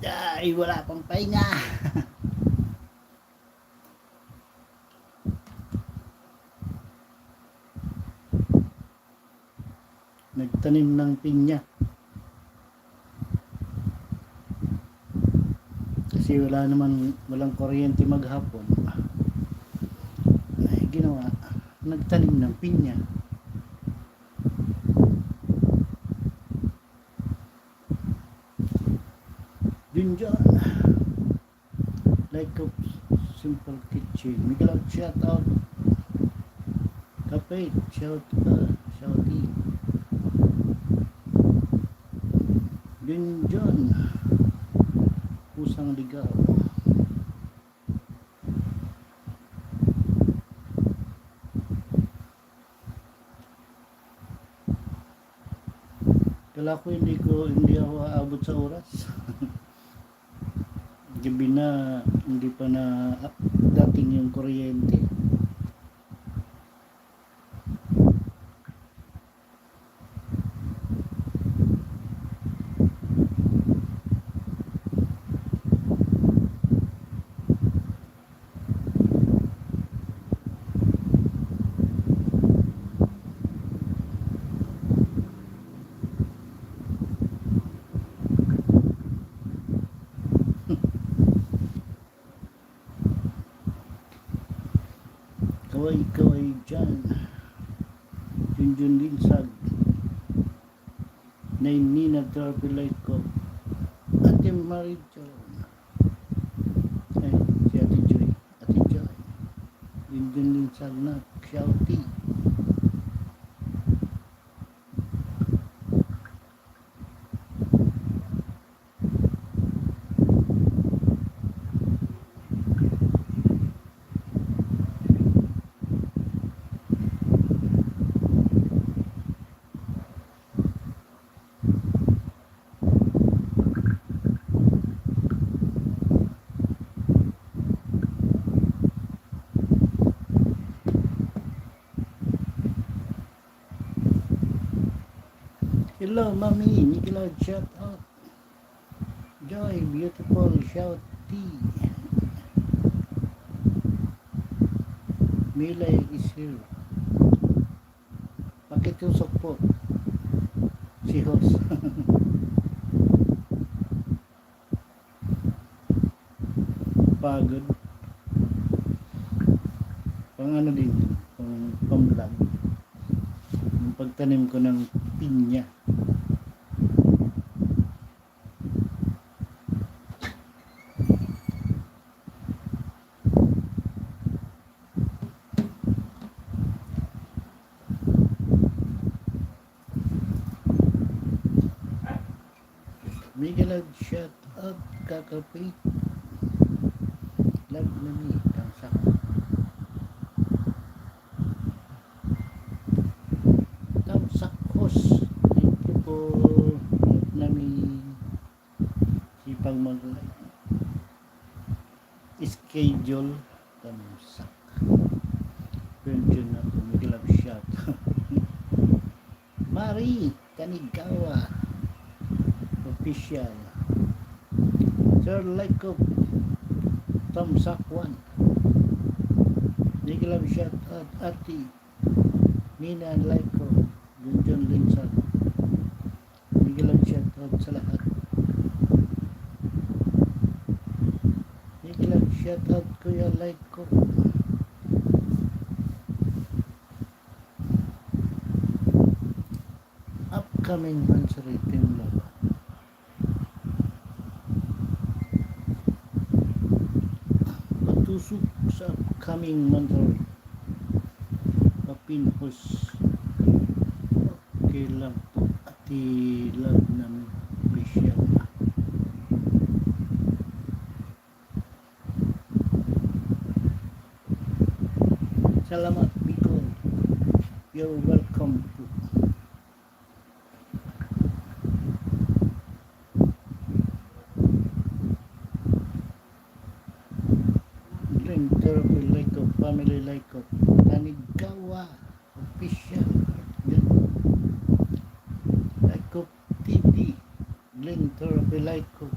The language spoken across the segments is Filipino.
Ay, wala pang pahinga. Nagtanim ng pinya. Kasi walang kuryente maghapon. Ay, ginawa. Nagtanim ng pinya. Yun dyan. Like a simple kitchen. Miguel, shout out. Kapit, shouty. Yun dyan. Pusang ligaw. Kala ko hindi ako aabot sa oras. Gabi na, hindi pa na dating yung kuryente. Kaway dyan. Junjun Linsag. Nainina Tropilite ko. Ate Marijo. Ay, si Ate Joy. Ate Joy. Junjun Linsag na. Shouty. Hello, Mami. Nicola, shout out. Joy, beautiful, shouty. Milay is here. Pakitusok po. Si host. Pagod. Pang ano din. Pang vlog. Yung pagtanim ko ng pinya. Miguel, shout out, kakapit. Love na ni, tamsak. Tamsak host. Thank you po. Love na ni. Sipang schedule. Tamsak. Pension na po. Miguel, shout out. Mari, Tanigawa. Official. Sir Lyko, thumbs up 1. Nicola, shout out. Ati Nina Lyko, Junjun Linsag. Nicola, shout out sa lahat. Nicola, shout out Kuya Lyko. Upcoming Mansari Team Love. Tusok sa upcoming Mansari Papinhos. Okay lang po. Ati love namin. Official. Salamat Bicol. You're welcome po. Family like of Tanigawa official like of TV Glenn Therapy like of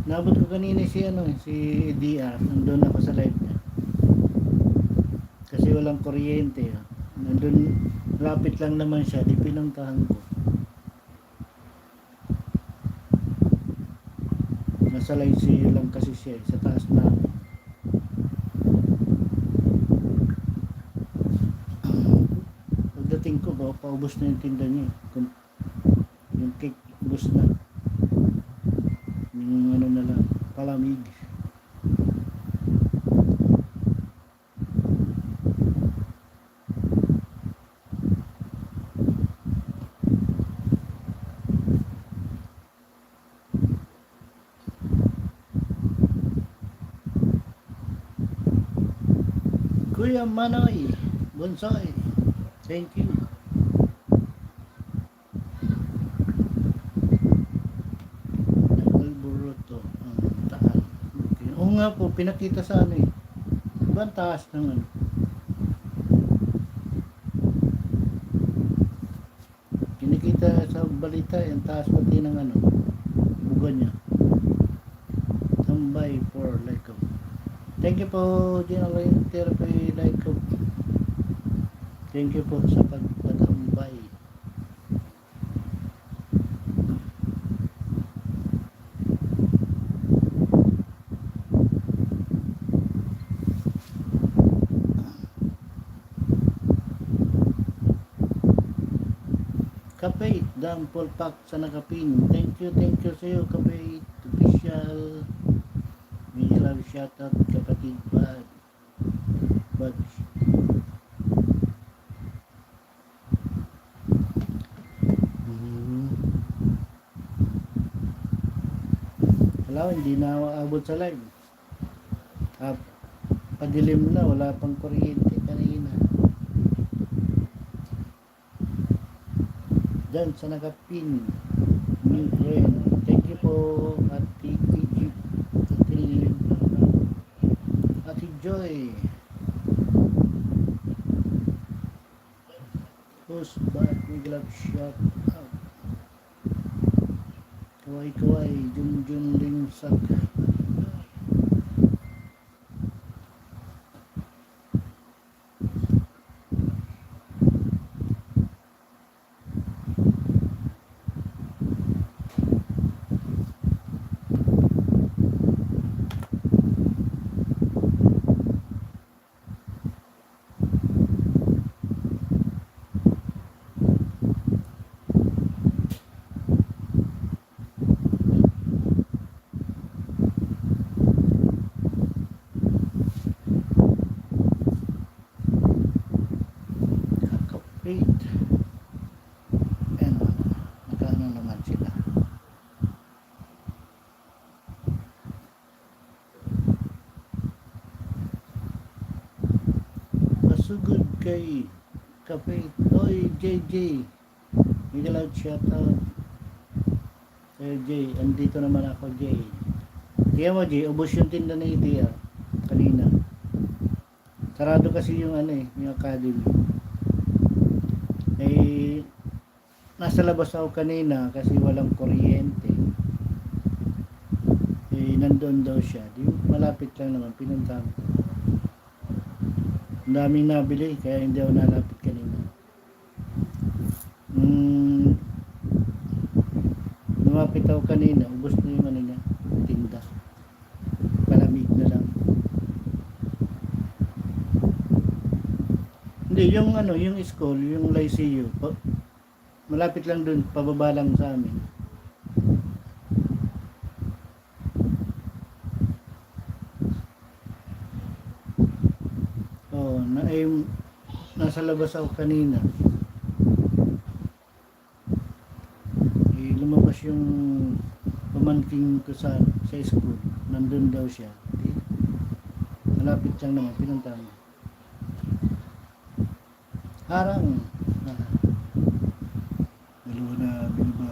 Nabot ko kanina si si DR, nandun ako sa live niya. Kasi walang kuryente. Nandun, lapit lang naman siya, di pinuntahan ko. Nasa live siya lang kasi siya, sa taas namin. Pagdating ko, paubos na yung tinda niya. Yung cake, ubos na. Yung na lang, palamig. Kuya Manoy Bonsoy, thank you. Nag-alburuto ang taal. Okay. Oo nga po, pinakita sa diba ang taas ng kinikita sa balita, yung taas pati ng buga niya. Tambay for like thank you po, General Therapy like thank you po sa pagtatambay. Kapait, Dampol Pack sa nakapin. Thank you sa iyo, Kapait Official. May love shoutout, kapatid Buds. Wala, hindi na aabot sa live. Padilim na, wala pang kuryente kanina. Diyan sa nakapin, new friend. Thank you po, Ate Egypt, Ate Joy. Post back, may glove shot out. Kaway, Junjun Limsak. Wait. Nagkaano naman sila. Masugod kay Kapit. Oy, JJ. Miguel out shoutout. J, andito naman ako, J. Tiyan mo, J, ubos yung tinda na idea kanina. Sarado kasi yung yung academy. Nasa labas ako kanina kasi walang kuryente. Nandun daw siya. Malapit lang naman, pinuntahan ko. Ang daming nabili, kaya hindi ako nalapit kanina. Lumapit ako kanina, ubos na yung niya, tinda. Palamig na lang. Hindi, yung school, yung Lyceum, malapit lang dun, pababa lang sa amin. Nasa labas ako kanina. Lumabas yung pamangking ko sa school. Nandun daw siya. Malapit lang naman, pinuntahan mo. Harang. Dalawa na bilba.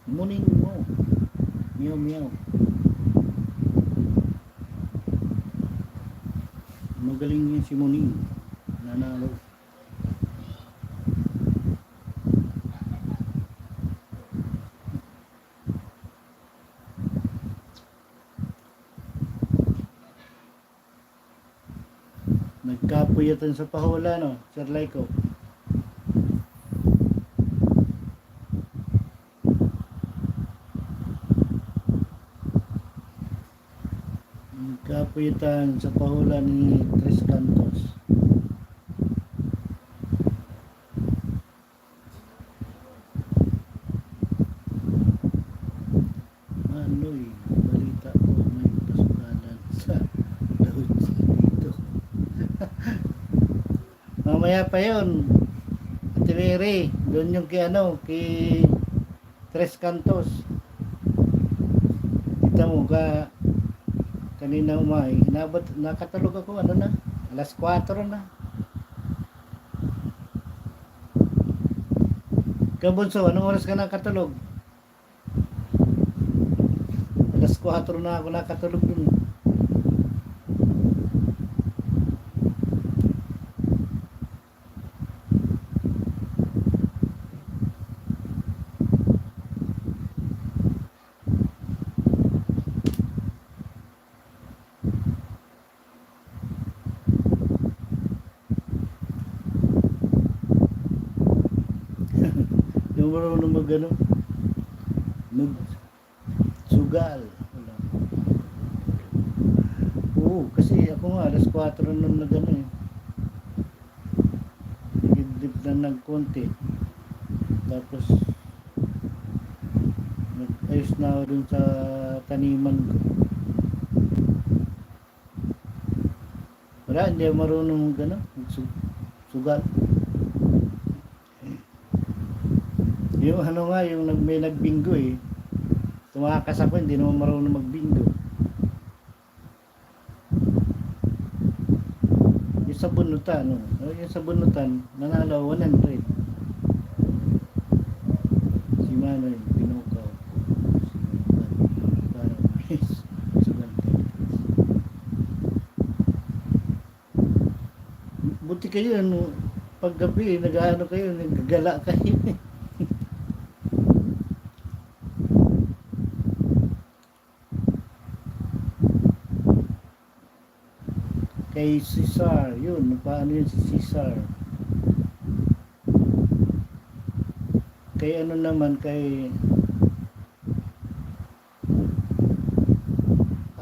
Muning mo. Meow. Magaling yun si Muning. Nanalo. Nagkapuyatan sa pahula, no? Sir Laiko. Nagkapuyatan sa pahula ni Tres Cantos. Ano'y, balita ko may pasukalan sa Laut dito. Mamaya pa yun. Ate Mary, doon yung kay Tres Cantos. Kita mo kanina umay, nakatulog ako, alas 4 na. Kabunso, anong oras ka nakatulog? Alas 4 na ako nakatulog dun. Yung marunong magsugal. Wala. Oo, kasi ako nga alas 4 nung nagidip na ng konti. Tapos nag-ayos na ako dun sa taniman ko. Wala, hindi ako marunong magsugal. Yung yung may nagbinggo eh. Tumakas ako, hindi naman marunong magbinggo. Yung sa bunutan, yung sa bunutan, nanalo 100. Si Manoy, pinukaw. Para sugal tayo. Buti kayo, paggabi, nag-ano kayo, nagagala kayo. Kay Cesar, yun, paano yun si Cesar? Kay naman, kay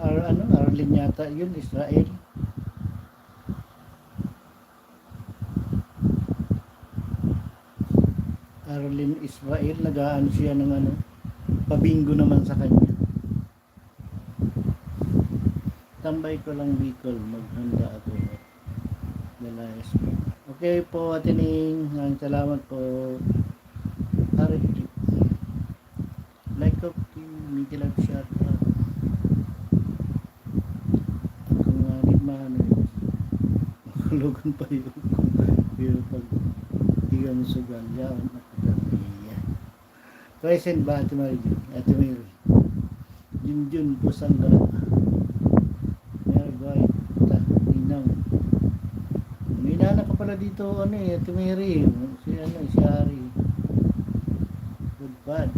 Arlene yata, yun, Israel. Arlene Israel, nag-aano siya ng pabingo naman sa kanya. Tambay ko lang Bicol, maghanda ako. Dalayas mo. Okay po, Ate Ning. Salamat po. Like ko, Miguel at shot. Ako nga ni Manoy. Makulugan pa yun. Pero pag di ka masugal, yan. Present ba, Ate Mary? Ate Mary. Junjun po sanggara. Minana ka pala dito Ate Mary, si Ari. Good bad.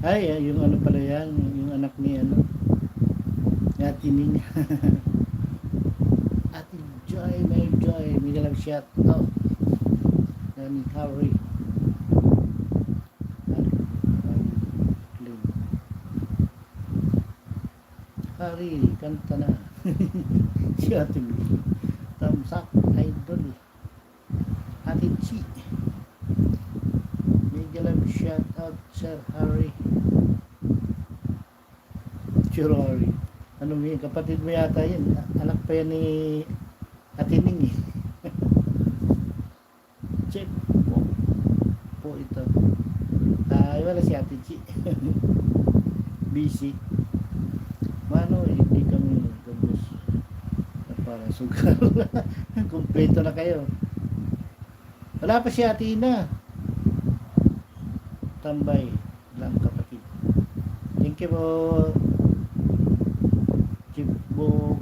Ay, yung pala yan, yung anak ni Ate Ning. Ate Joy, may Joy, may lang shout out. Ni Harry. Hari, kanta na. Si Ate Mary. Tamsak, idol. Ate Chi. Miguel shout out Sir Harry. Sir Harry. Ano mo yun? Kapatid mo yata yun. Anak pa yan ni Ate Ning eh. Check po ito. Wala si Ate Chi. Busy. Mano, hindi kami gabos na para sugal. Kompleto na kayo. Wala pa si Ate Ina. Tambay lang kapatid. Thank you po. Chipbo.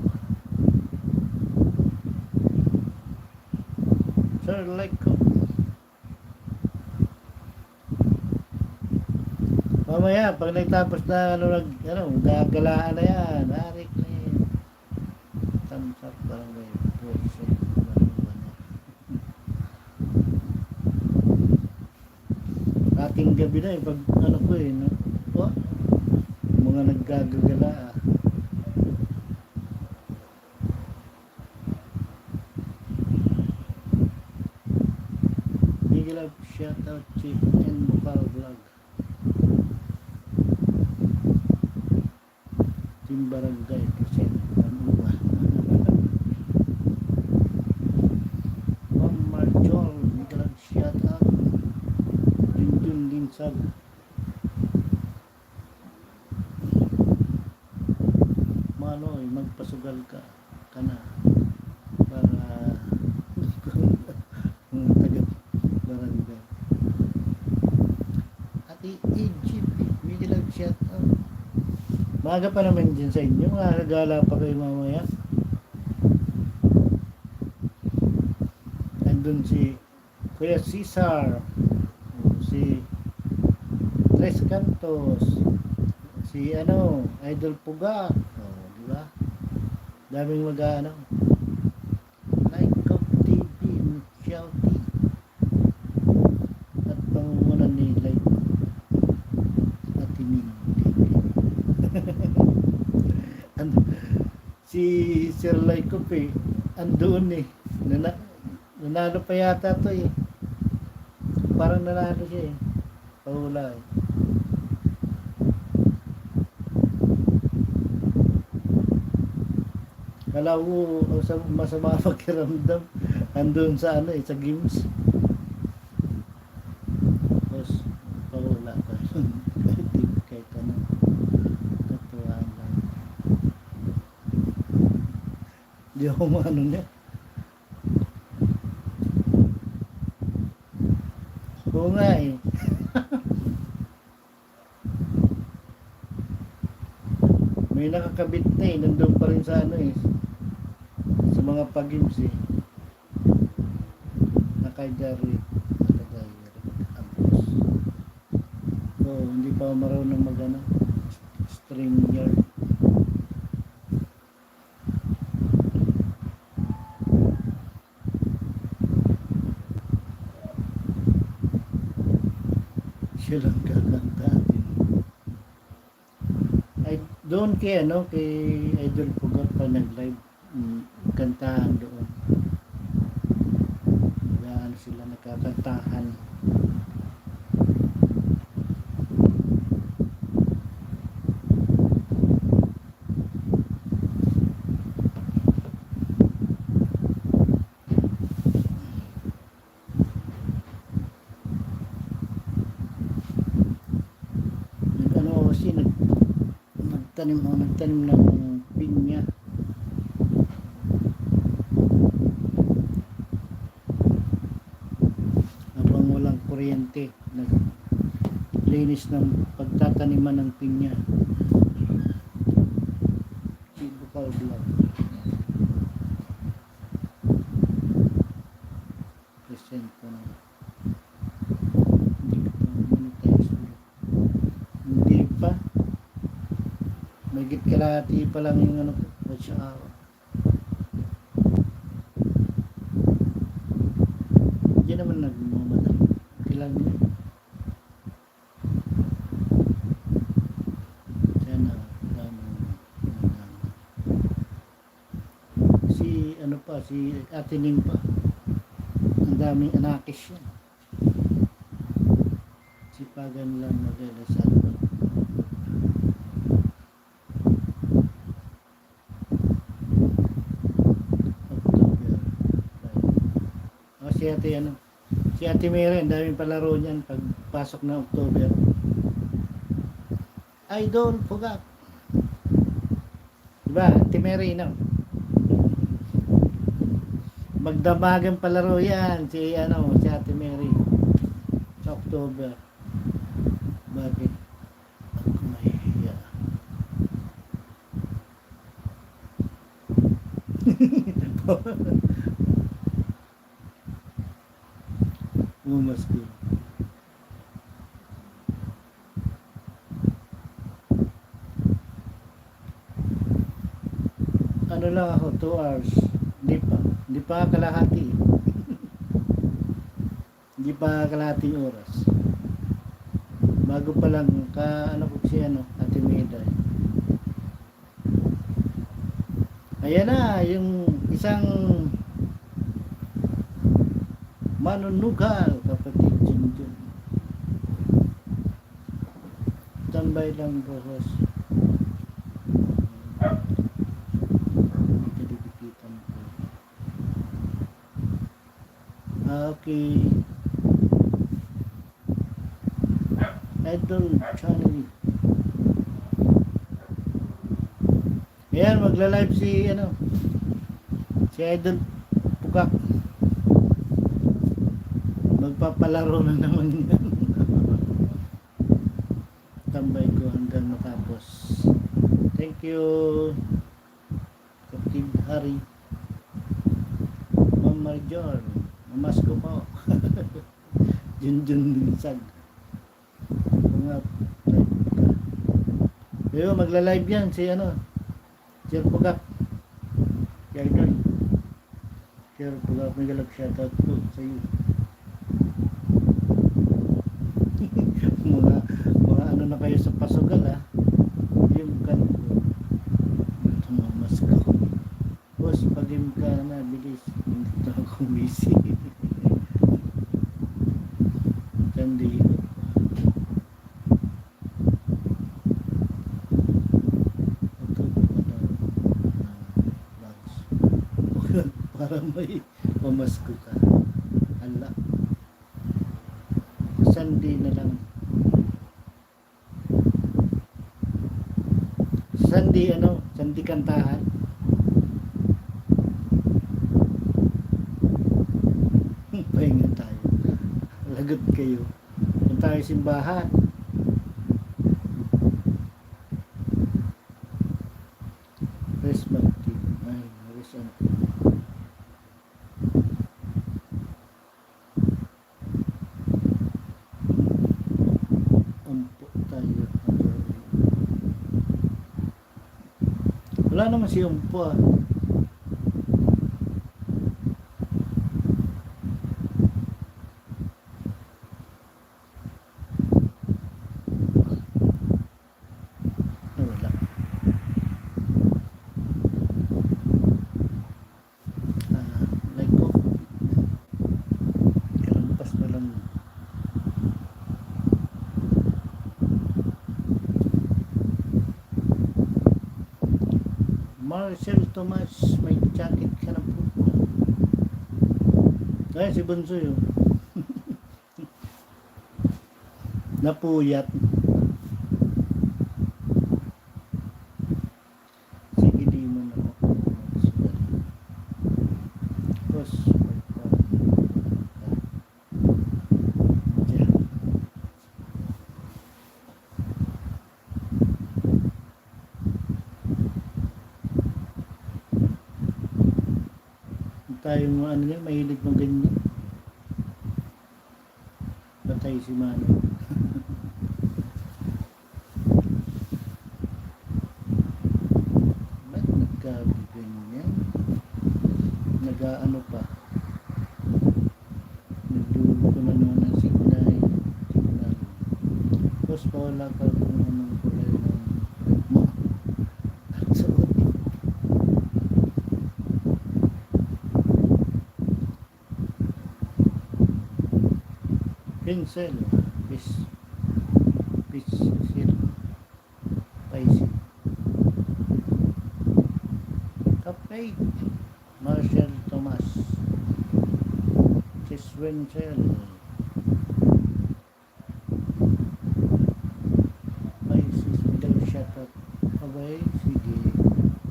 Sir, like ko. Mamaya, pag nagtapos na gagalaan na yan, harik na yan. thumbs up, barangay person, barangay na. Ating gabi na eh, pag ano ko eh, no? Oh, mga naggagagala ah. Big love, shout out, Chief and Mukal Vlog. Team Barangay, present, Panuwa. Ma'am Marjol, big love, shout out. Junjun Linsag. Manoy, magpasugal ka na para mga taga barangay. Ate Egypt, big love, shout out. Maaga pa naman dyan sa inyo, makakagala pa kayo mamaya. Andun si Kuya Cesar, si Tres Cantos, si ano, Idol Puga, di ba? Daming mag-ano. Like of TV, Shouty, at pangunan ni Like at Timing. Si Sir Lycop eh, andoon eh, nanalo pa yata to eh, parang nanalo siya eh, pahula eh. Kala ko masama pakiramdam, andoon sa ano eh, sa games, tapos pahula pa. Kahit ano, katuwaan lang. Di ako maano niya. Oo nga eh. May nakakabit na eh. Nandun pa rin sa ano eh. Sa mga pag-games eh. Nakadirit. Abos. Oo, hindi pa ako marunong mag-ano. String yard. Siya lang kakanta atin. Ay, doon kay ano, kay Idol Pugat pa nag-live, kantahan doon. Yan sila nagkakantahan. Kasi nagtanim ng pinya. Habang walang kuryente, naglinis ng pagtataniman ng pinya. Si Bukal Vlog. Present ko na. Hindi pa. Magit kalahati pa lang yung ano ko. Watch hour. Hindi naman nagmamadali. Kailan niya. Sana si ano pa, si Ate Ning pa. Ang daming anakis yan. Sipagan lang magdadasal. Si Ate ano, si Ate Mary, ang daming palaro niyan pag pasok na October. Idol Pugat, diba Ate Mary, no? Magdamagang palaro yan si ano, si Ate Mary sa October. Bakit ako mahihiya? Umasko. ano lang ako, 2 hours. Hindi pa kalahati. Hindi pa kalahating oras. Bago pa lang, ano ko si Ate Meda. Ayan na, yung isang manunugal, kapatid Junjun. Tambay lang boss. Dikit-dikitan ko. Okay. Idol channel. Ayan, magla-live si Idol Pugak. Magpapalaro na naman yan. Tambay ko hanggang matapos. Thank you, Kapatid Hari. Mama John, mamas ko po. Junjun Binsag. Mga pero magla-live yan si Sir Pugak. Kaya doon. Sir Pugak, may galag shoutout po sa iyo. mga ano na kayo sa pasugal yung kan tumamas ka boss pag-im ka na bilis hindi na ako busy kandi para may pamasko ka ala Sunday na lang. Sunday kantahan. Pahinga tayo. Lagot kayo. Kung tayo simbahan. Rest Martin. Ay, rest Martin. Wala naman si Umpo wala. Like ko. Kalampas na lang. Marcel Tomas, may jacket ka na po. Ay, si Bunso yun. Napuyat. Sige, di mo na ako. Tapos, tayong mahilig ng ganyan. Patay si Mano. Ba't nagkaganyan? Nag-ano pa? Nagluluto na naman ng signal. Tapos wala ka kung anong kulay ng mo. At suot. Pincel, pincel, Paisi, Kapay, Marcel Tomas, Chiswencel, Paisi, Middle Shoutout, Abay, sige,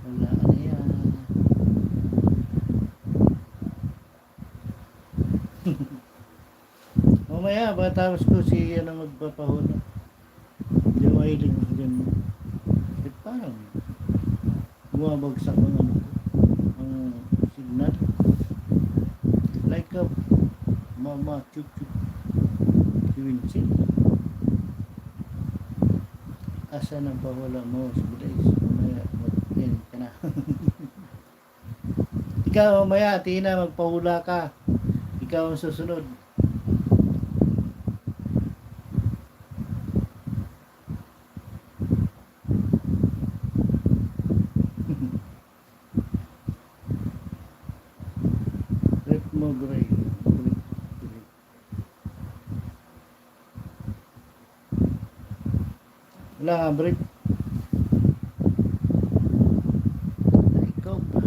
wala na yan. Mamaya, matapos ko si magpapahuna. Hindi mahilig mo ganyan. Eh, parang bumabagsak ang ang signal. Like a mama chup-chup. Si Vincent. Asa nang pawala mo sa bilis? Mamaya, mag-end ka na. ikaw, maya, Tina, magpahula ka. Ikaw ang susunod. Rip mo, Gray. Wala nga, brief. Ikaw pa.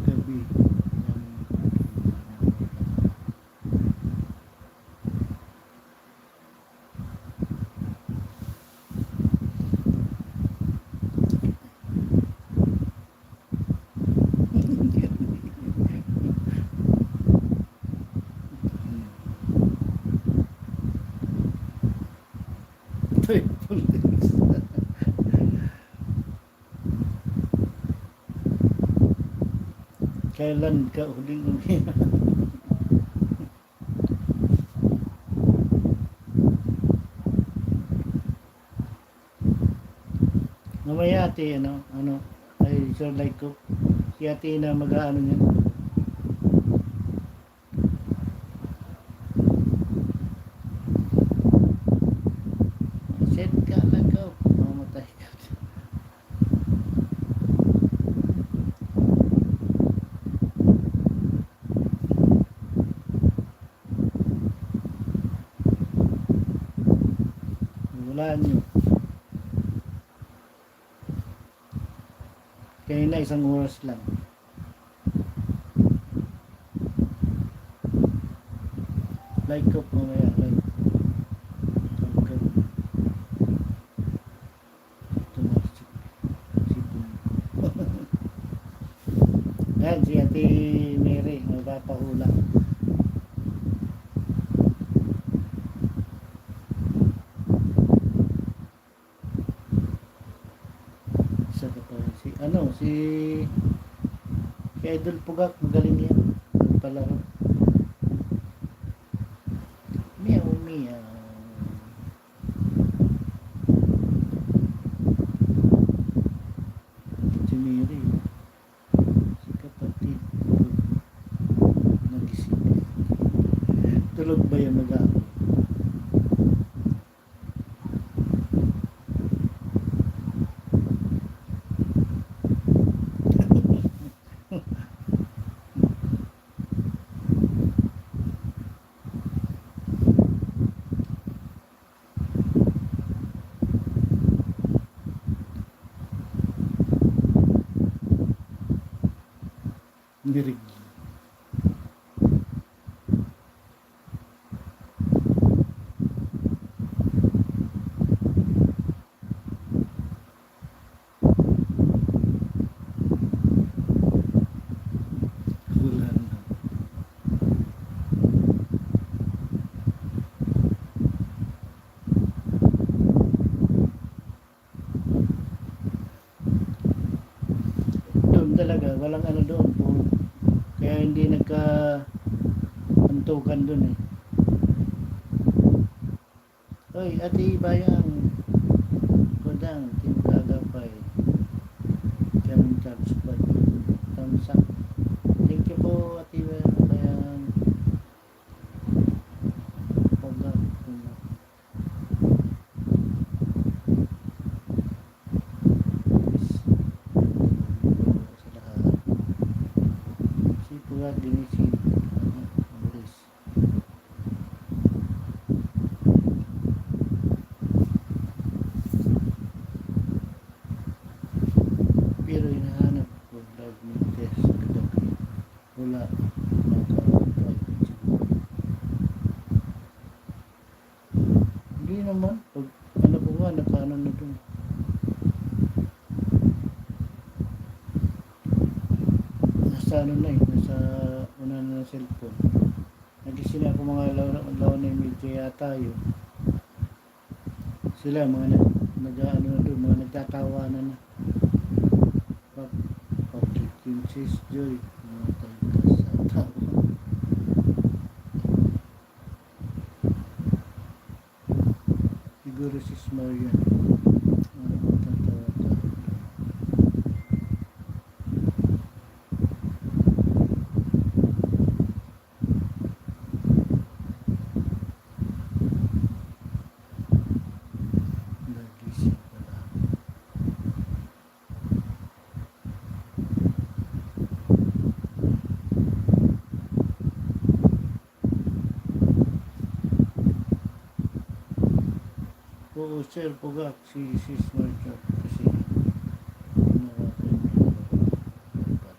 Kagabi. Triple X. Kailan ka huling umiyak? Mamaya ate, ano, ay sure like ko. Si ate na mag-aano niyan. Set ka lang ka, mamatay ka. Wala nyo. Kaya na isang oras lang. Like ko mamaya, like. Yan, si Ate Mary, magpapahula. Isa ka pa, si Idol Pugak, magaling yan. Palaro. Meow, meow. Si Mary, si kapatid, nagising. Tulog ba yung mag-aaral? Mirig. Wala na. Doon talaga, walang ano doon. Kaya hindi nagka-antukan doon eh. Oy, Ate Bayang. Kodang, Team Kagapay. Kami Charles Bad. Thumbs up. Thank you po, Ate Bayang. Pagap. Sa lahat. Si Pugak din si Maurice. Pero hinahanap ko live ni Tess kagabi. Wala. Naka-private siguro. Hindi naman. Pag ano ko nga, naka-ano na doon. Nasa ano na eh. Nasa una na ng cellphone. Nagising ako mga lawan na medyo yata yun. Sila mga nag-ano na doon. Mga nagtatawanan na. Public Princess Joy. Marian. Tatawag. Nagising pala. Oo, sir, pugak si Sis Marcia kasi nakakanya dapat.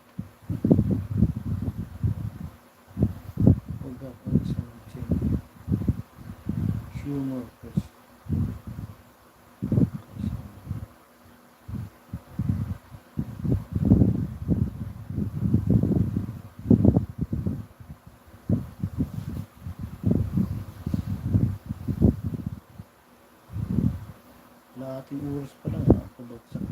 Pugak ang isang humor kasi. Lahating oras pa lang nakakabagsak.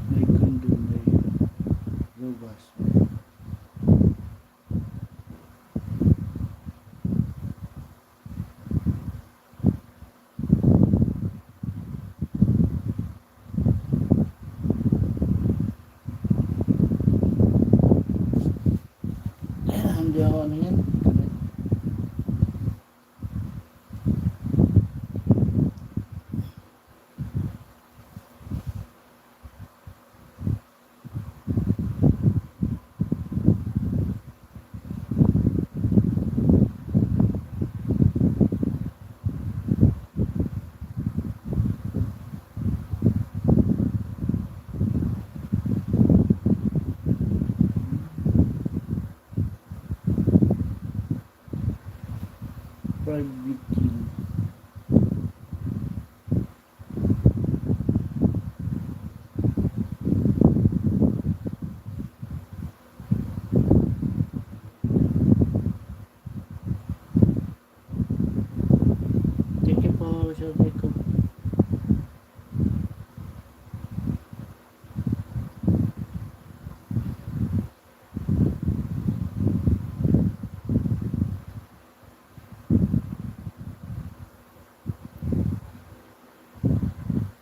May kundo, may robas. Hindi ako ano yan. Private team. Thank you po, Sir Jacob.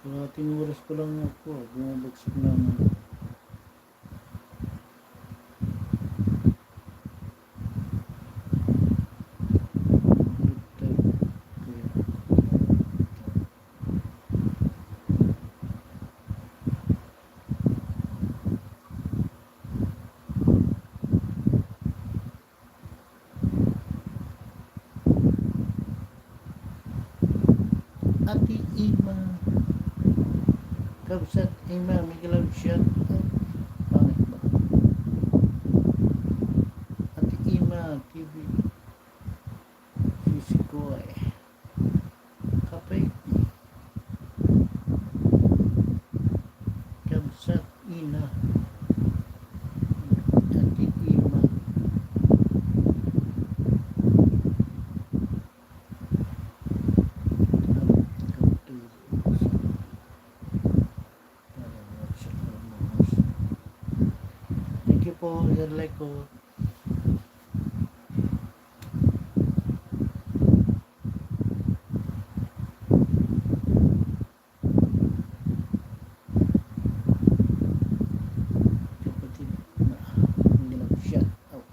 Lahating oras pa lang ako. Bumabagsak na naman. Ate Ima. Kabsat Ima, may galab siya. Pangit ba? Ate Ima, TV. Sisiko eh. Kapay. Kabsat Ina. Ate Ima. Thank you po, Sir Leko. Kapatid na nilap siya. Oh.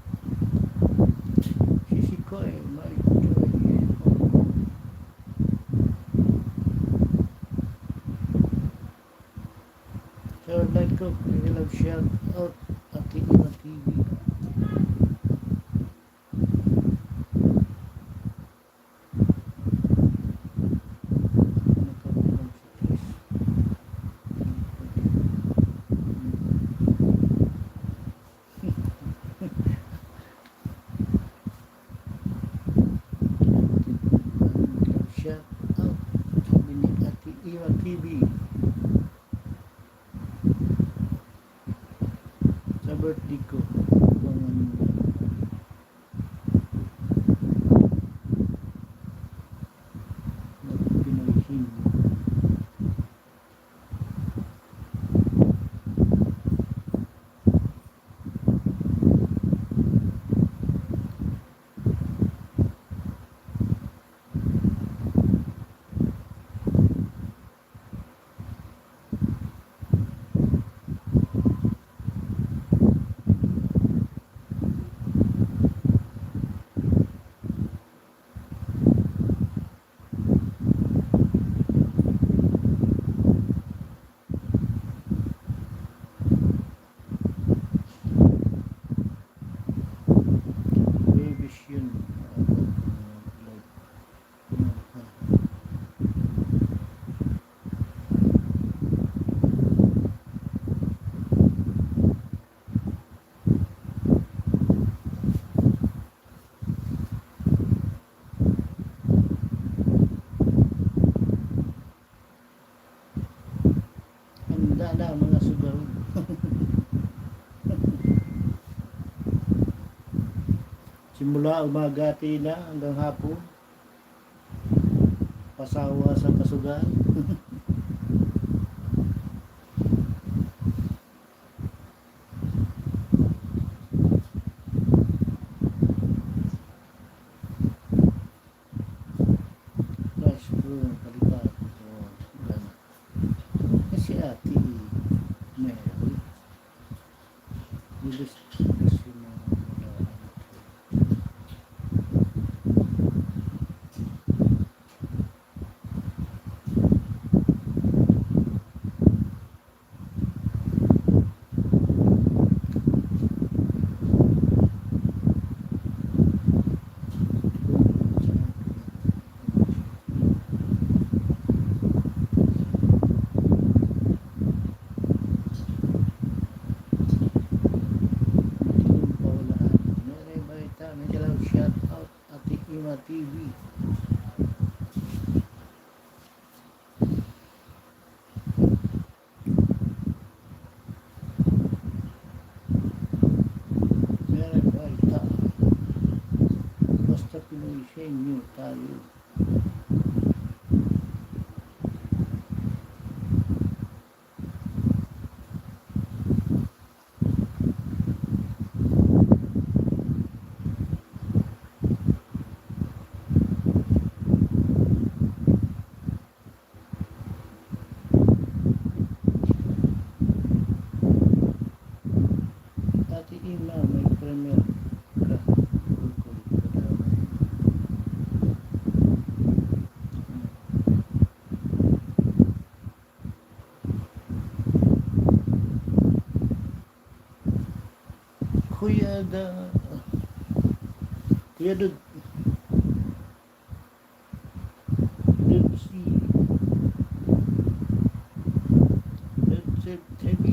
Sisiko eh, my joy. Sir Leko, nilap siya out. Simula umagati na hanggang hapon. Pasawa sa kasugan. Flash bro, kalipat. So, ganun. Kasi ate, Mary, bilis yung mga shout out Ate Ima TV. Meron ba ita? Basta Pinoy sa inyo tayo. Ate Ima, may premier ka. Kulit ka daw. Kuya da... Kuya Dud. Dudsi. Dudsi TV.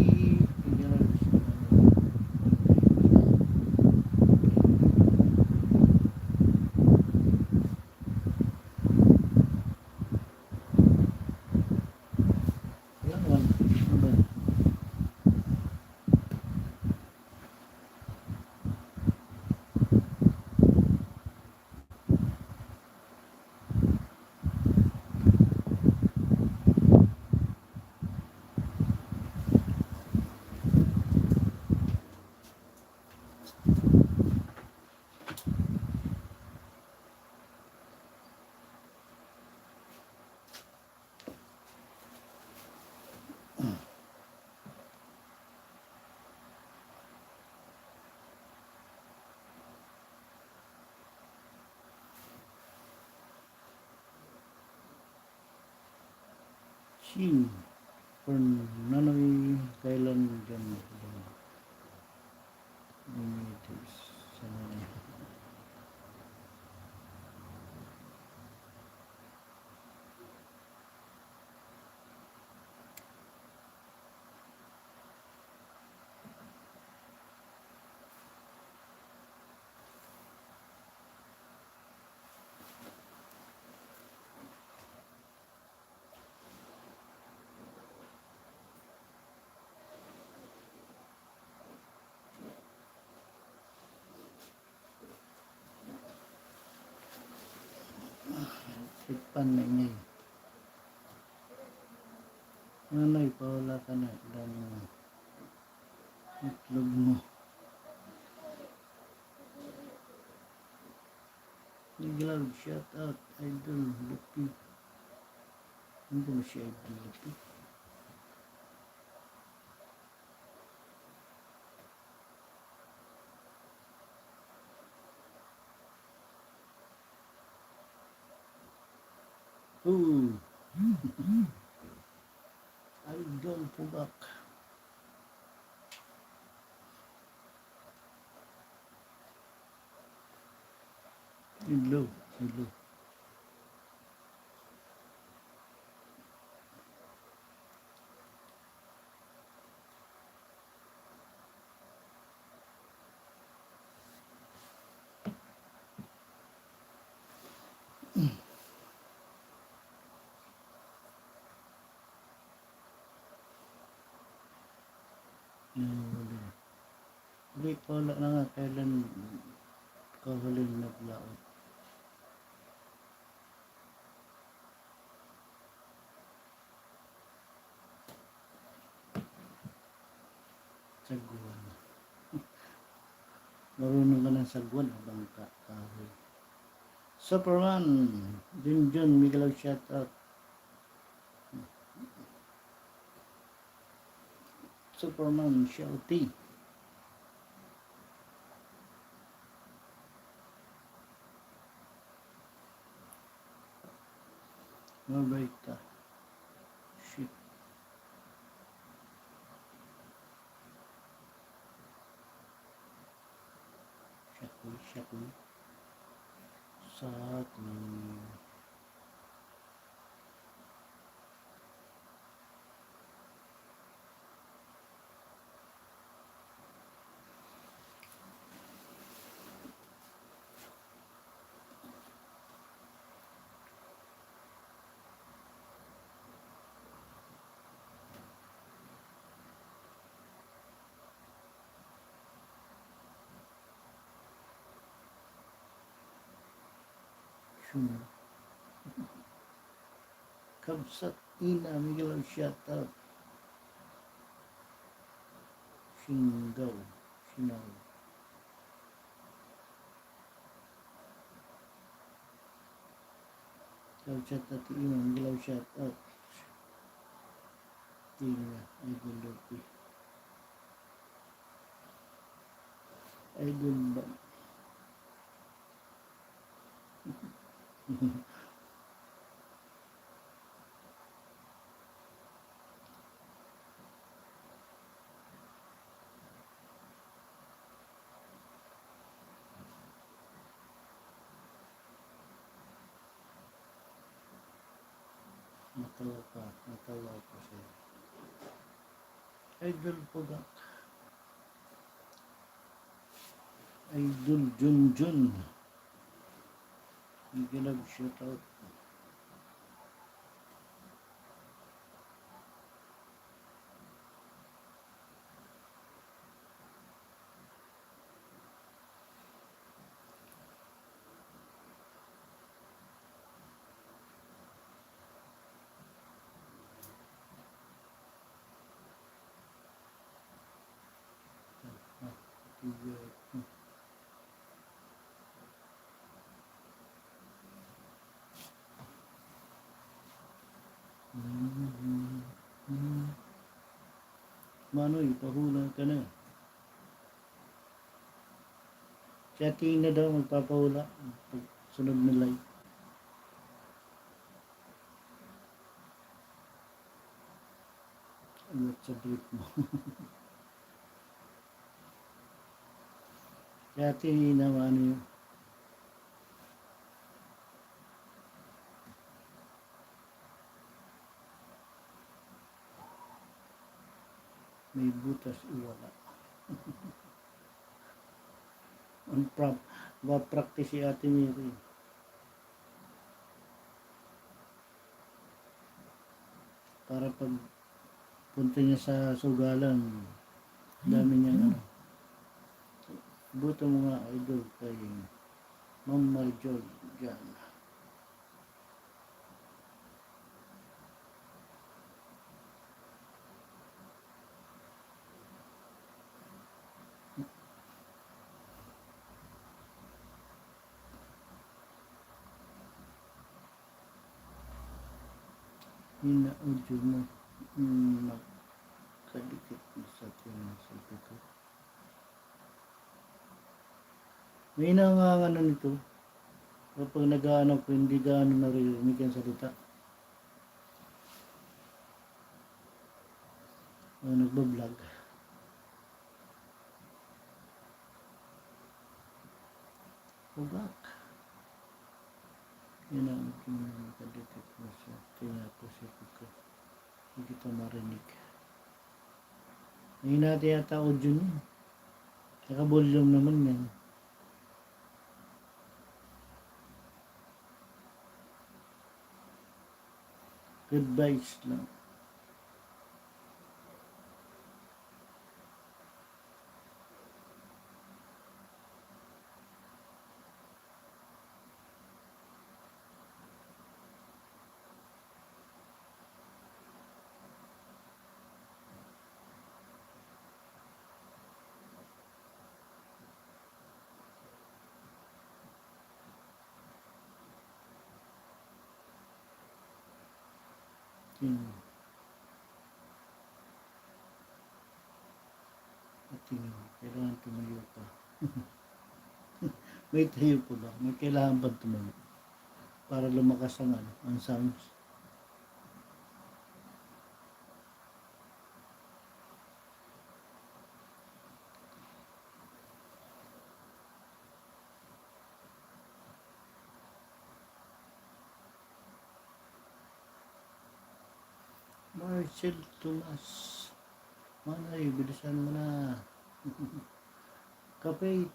Shin. For Nanoy kailan dyan. Sana niya. Sipan na niya. Nanoy, pawala ka na. Dami mo. Itlog mo. Naglag, shout out. Idol, Lupi. Hindi mo siya Idol, Lupi. Ooh. Idol, Pugak. Hello, hello. Hindi, wala na nga. Kailan Kahuling naglaot. Sagwan. Marunong ka ng sagwan habang kahoy. Superman, Junjun, Miguel, shout out. Superman, Shouty. Mabait ka. Shit. Shakoy. Sa atin. Shun. Kabsat ina, Miguel, shout out. Shingaw. Kabsat at ina, Miguel, shout out. Tina, Idol Lupi. Idol ba? Natawa ka sa'yo. Idol po ba? Idol Junjun. Miguel, shout out. Manoy, pahula ka na. Siya tingin na daw magpapahula. Sunod na live. Ano sa brief mo? Siya tingin na ano yun. May butas iwala. Ang practice si Ate Mary. Para pag punta niya sa sugalan, dami niyang ano. Buto mo nga idol kay Ma'am Marjol dyan. Audio mo magkadikit sa sabi ko. May nangangano nito kapag nag-ano ko hindi gaano naririnig ang salita o nagbablog. Ugak. Yun ang magkadikit mo sa tinaposipid ko. Hindi kita marinig. May natin yata audio niya. Naka-volume naman yan. Advice lang. Yun. At yun, kailangan tumayo pa. May tayo po ba? May kailangan ba tumayo? Para lumakas ang sounds. Marcel Tomas. Manay, bilisan mo na. Kapit.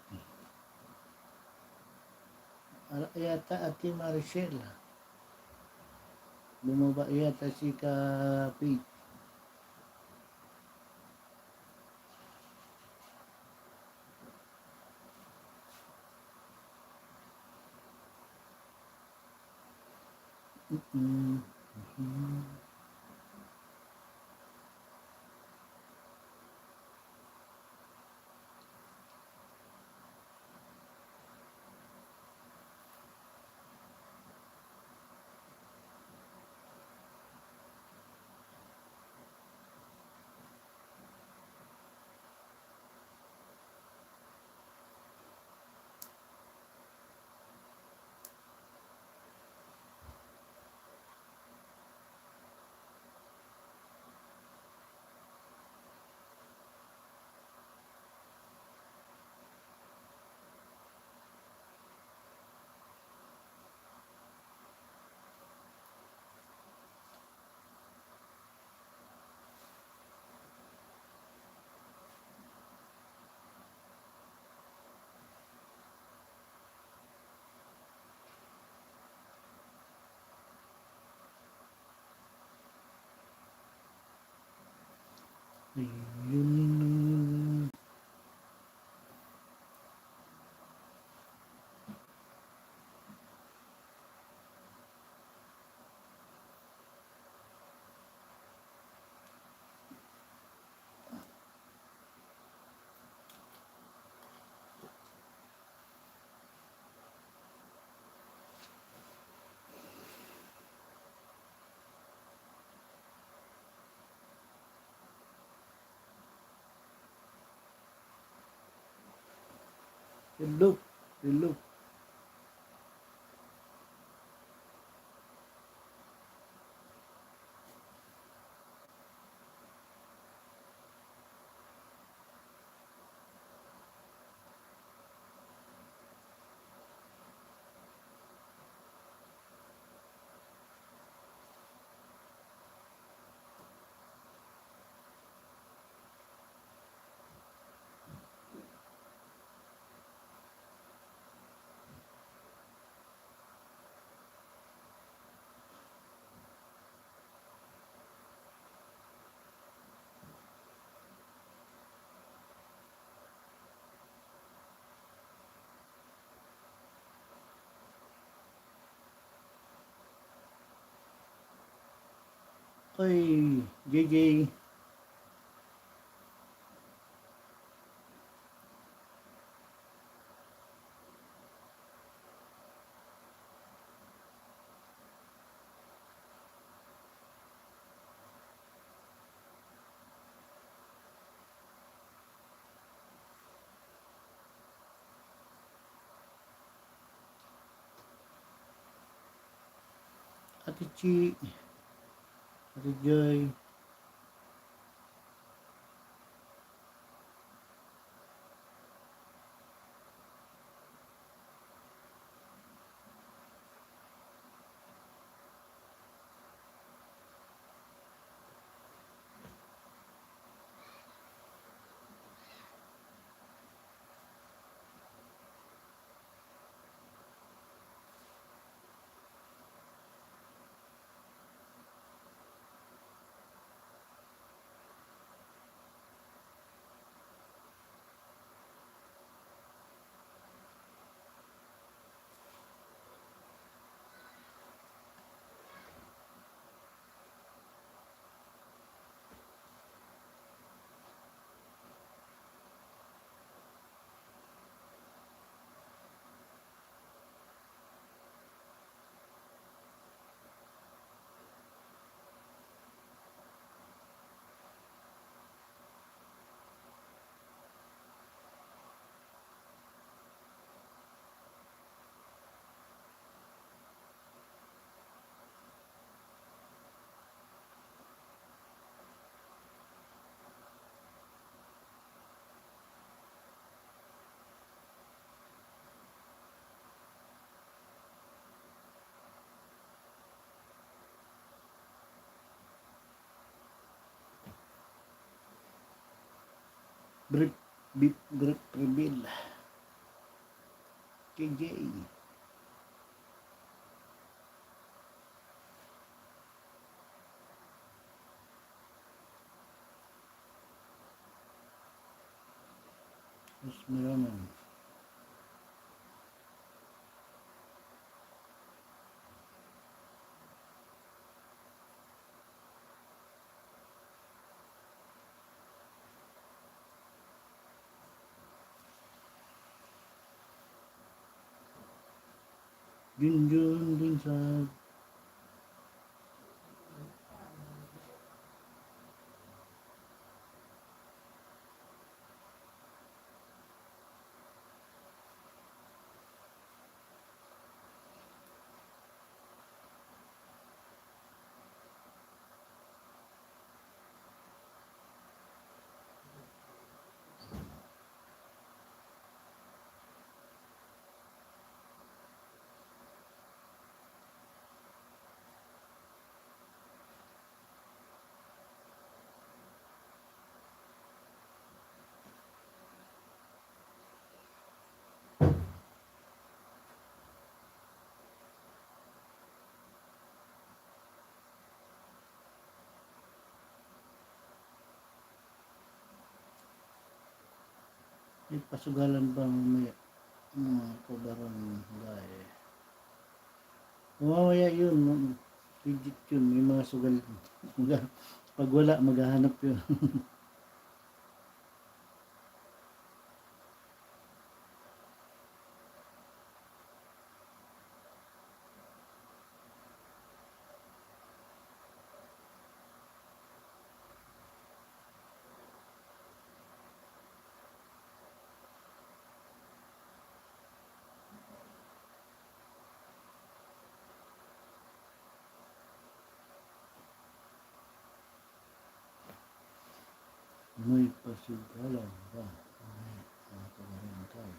Yata Ate Maricel. Bumaba yata si Kapit. Yun. Hello. Hello. Oy, JJ. Ate Chi. Ate Joy. Brief, beef grip reveal. KJ. Mas meron. Junjun din sa pasugalan bang may kabarangay. Mamaya yun, legit yun, may mga sugal. Pag wala, maghahanap yun. May pasugalan ba may mga kabarangay.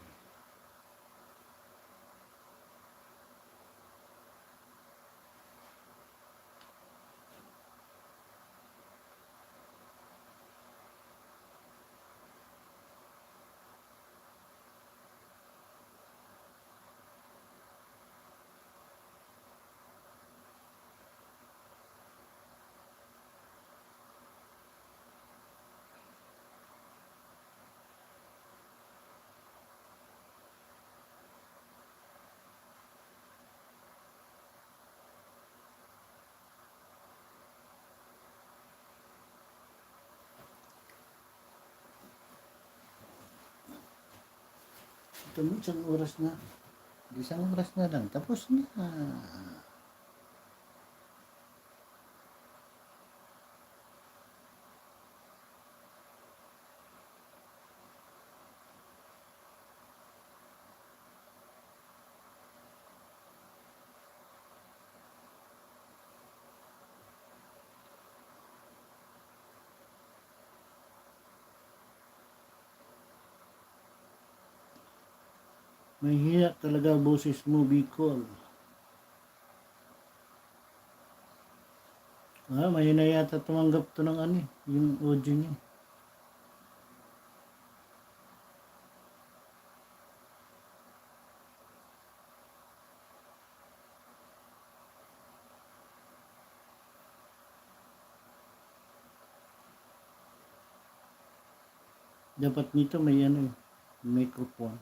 Ito mo, isang oras na. Isang oras na lang. Tapos na. May hiya talaga boses mo, Bicol. May na yata tumanggap to ng yung audio niya. Dapat nito may microphone.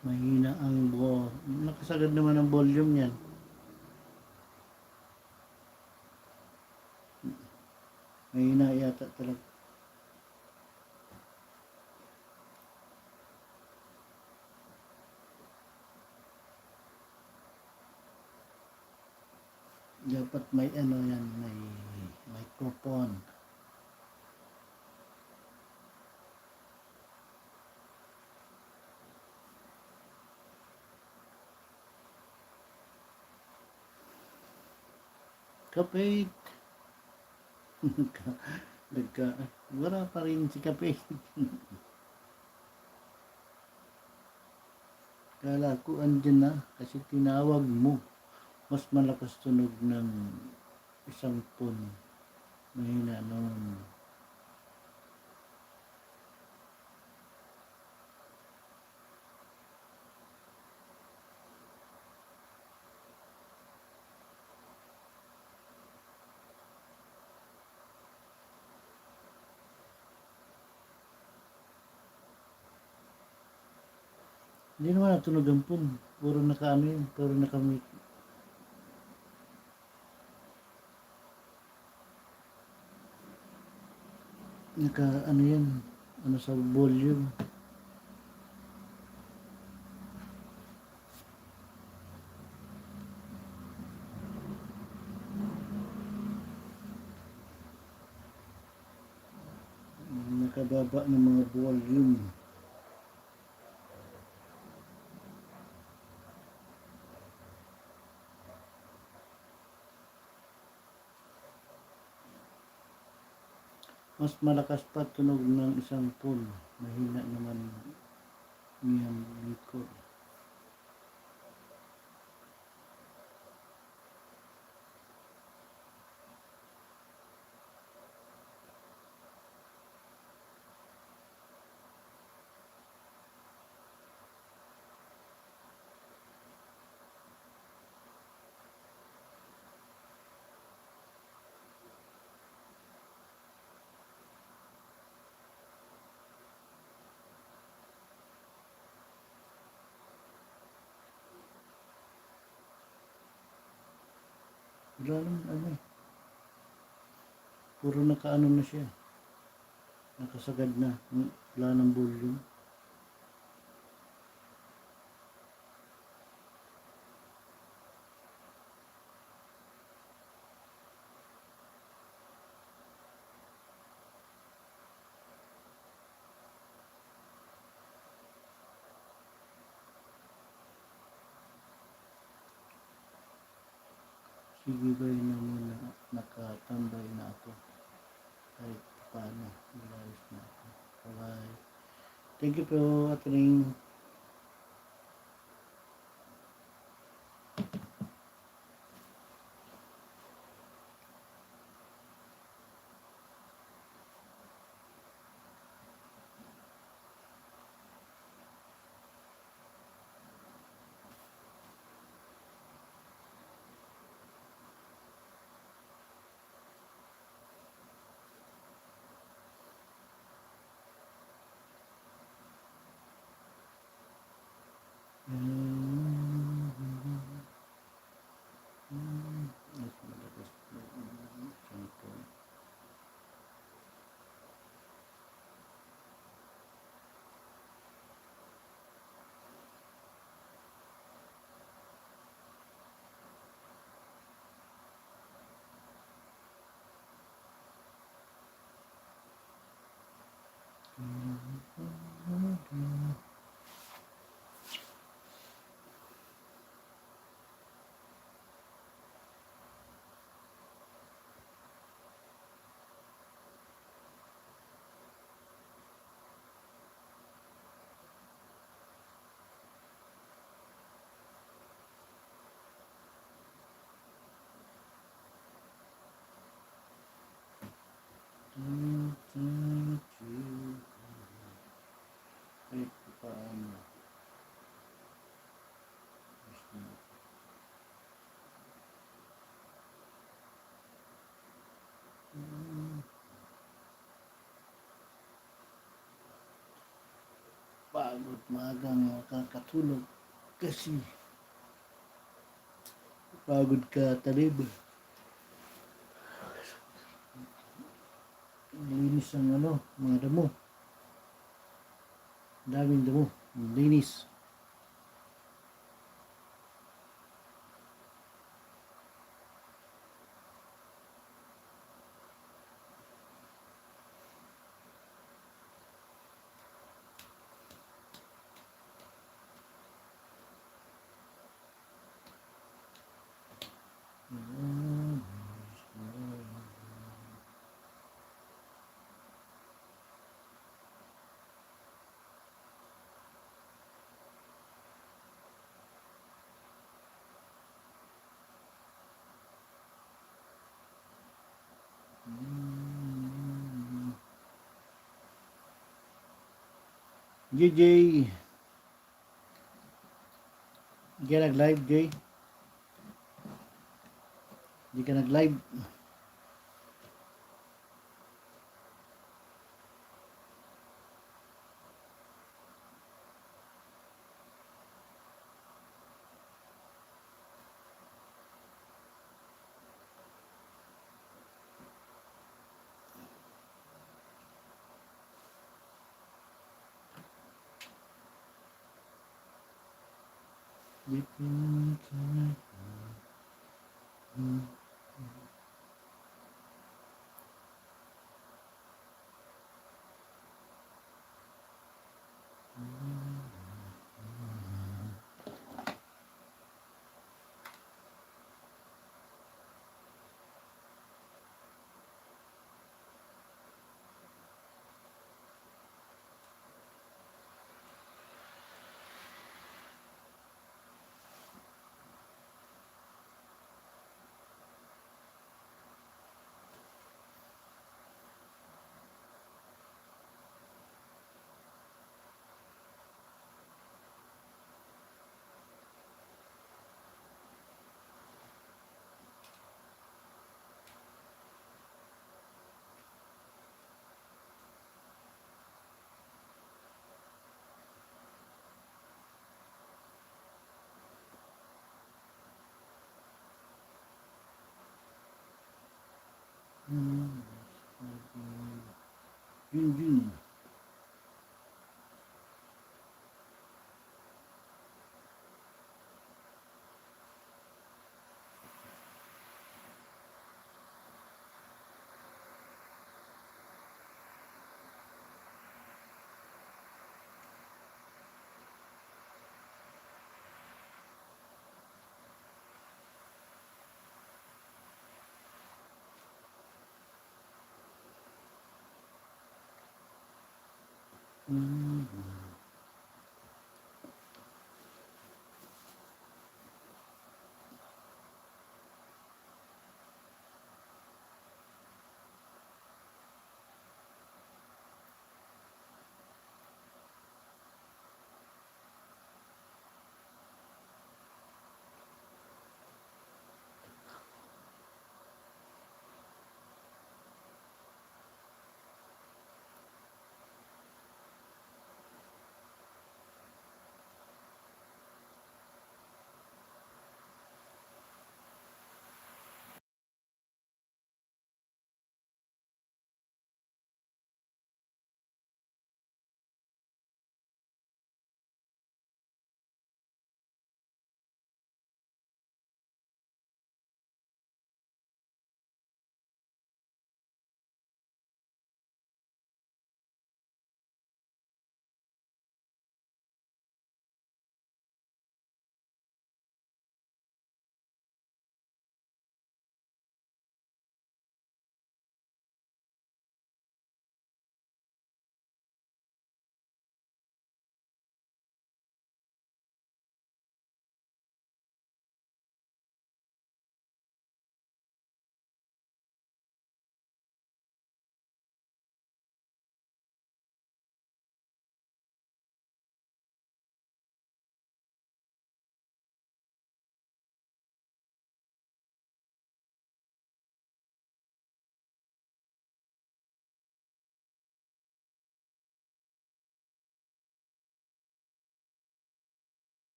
Mahina ang nakasagad naman ang volume niyan. Mahina yata talaga. Dapat may yan, may Kupon. Kapit. Nagka, wala pa rin si Kapit. Kala ko andyan na kasi tinawag mo. Mas malakas tunog ng isang phone. Mahina noon. Hindi naman natunog ang phone. Puro naka ano yun. Puro nakamute. Naka ano yan. Ano sa volume. Nakababa ng mga volume. Mas malakas pa tunog ng isang phone. Mahina naman niyang likod. Wala naman ano eh. Puro nakaano na siya. Nakasagad na. Wala ng volume. Sige ba na muna. Nakatambay na ako. Kahit paano. Malayos na ako. Bye. Thank you po, Atring. Kahit paano. Pagod maagang makakatulog kasi pagod ka talib. Linis ang ano, mga damo. Daming damo. Linis. JJ, di ka nag-live, Jay? Di ka nag-live? Di ka nag-live. Jun.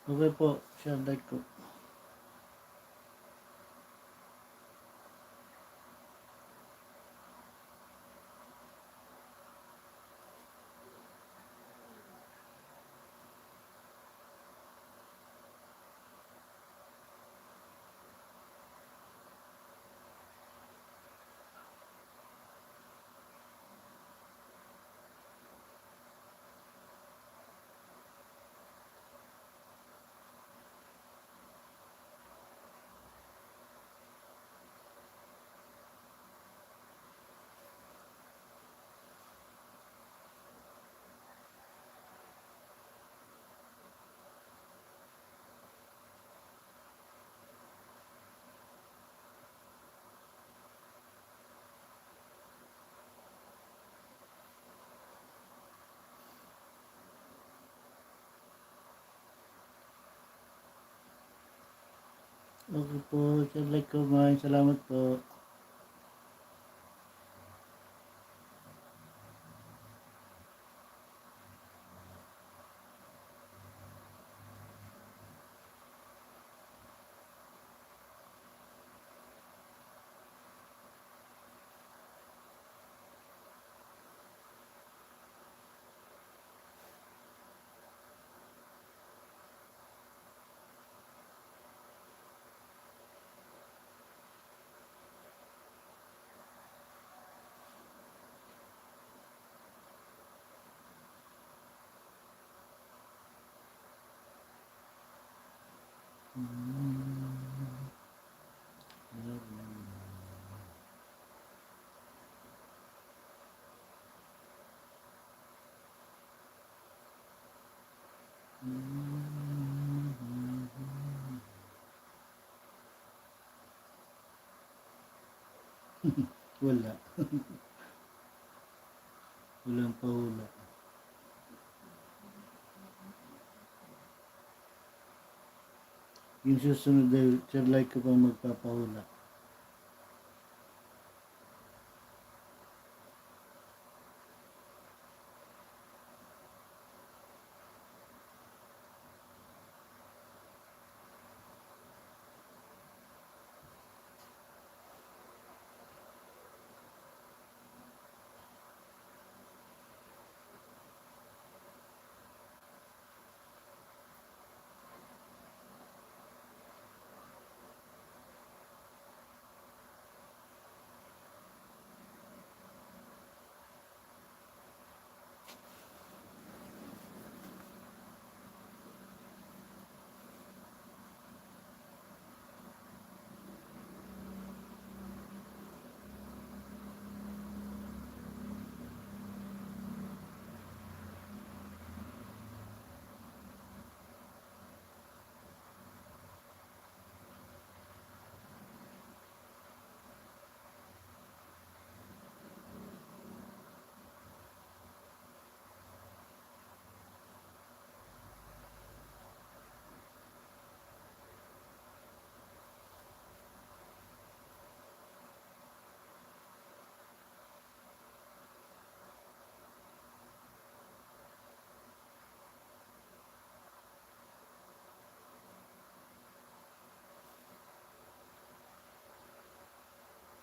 Okay po, share like ko. Okay po, share like ko. Maraming salamat po. Wala. Walang pahula. Yung susunod ay share like ko pang magpapahula.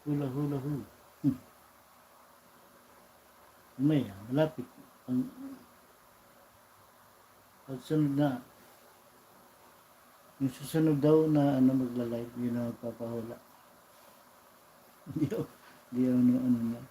Hula hula hula. May malapit. Ang pagsunod na, yung susunod daw na magla-live, yun na magpapahula. Hindi ako, hindi ano na.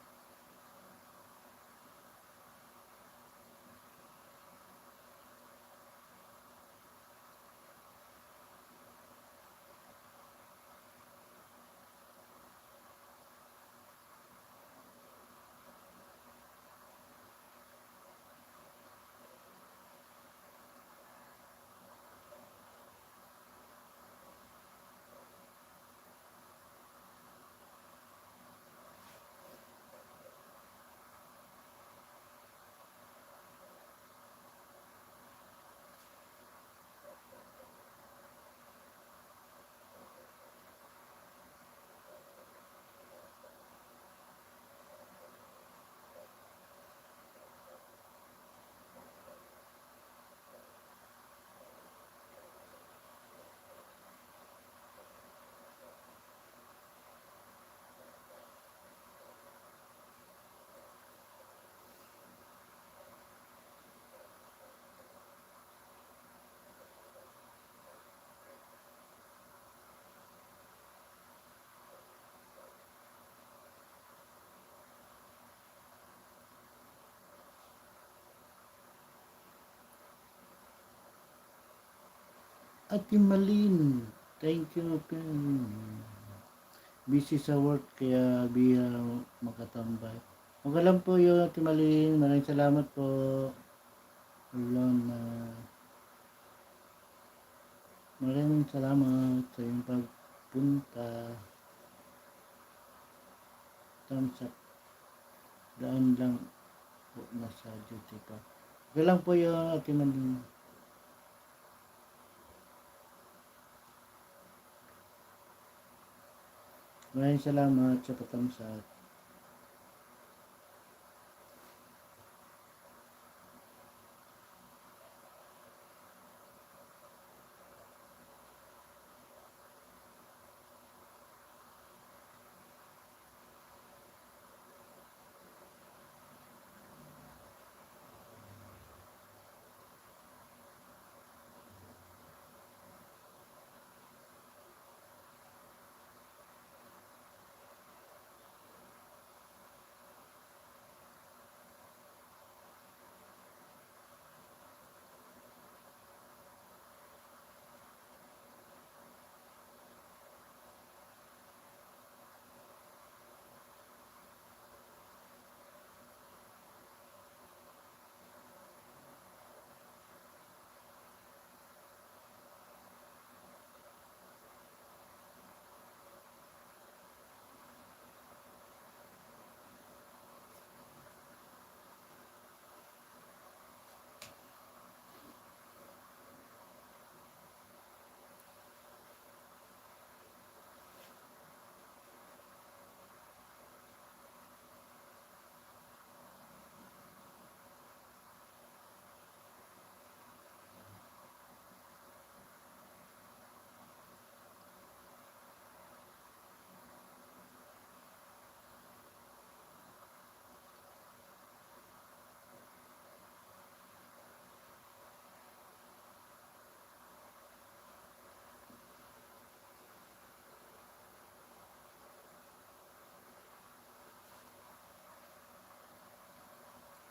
Ate Malin. Thank you. Busy sa work kaya bihira makatambay. Okay lang po yun, Ate Malin. Maraming salamat po. Walang maraming salamat sa iyong pagpunta. Thumbs up. Daan lang po nasa duty pa. Okay lang po yun, Ate Malin. Maraming salamat sa patthumbs up.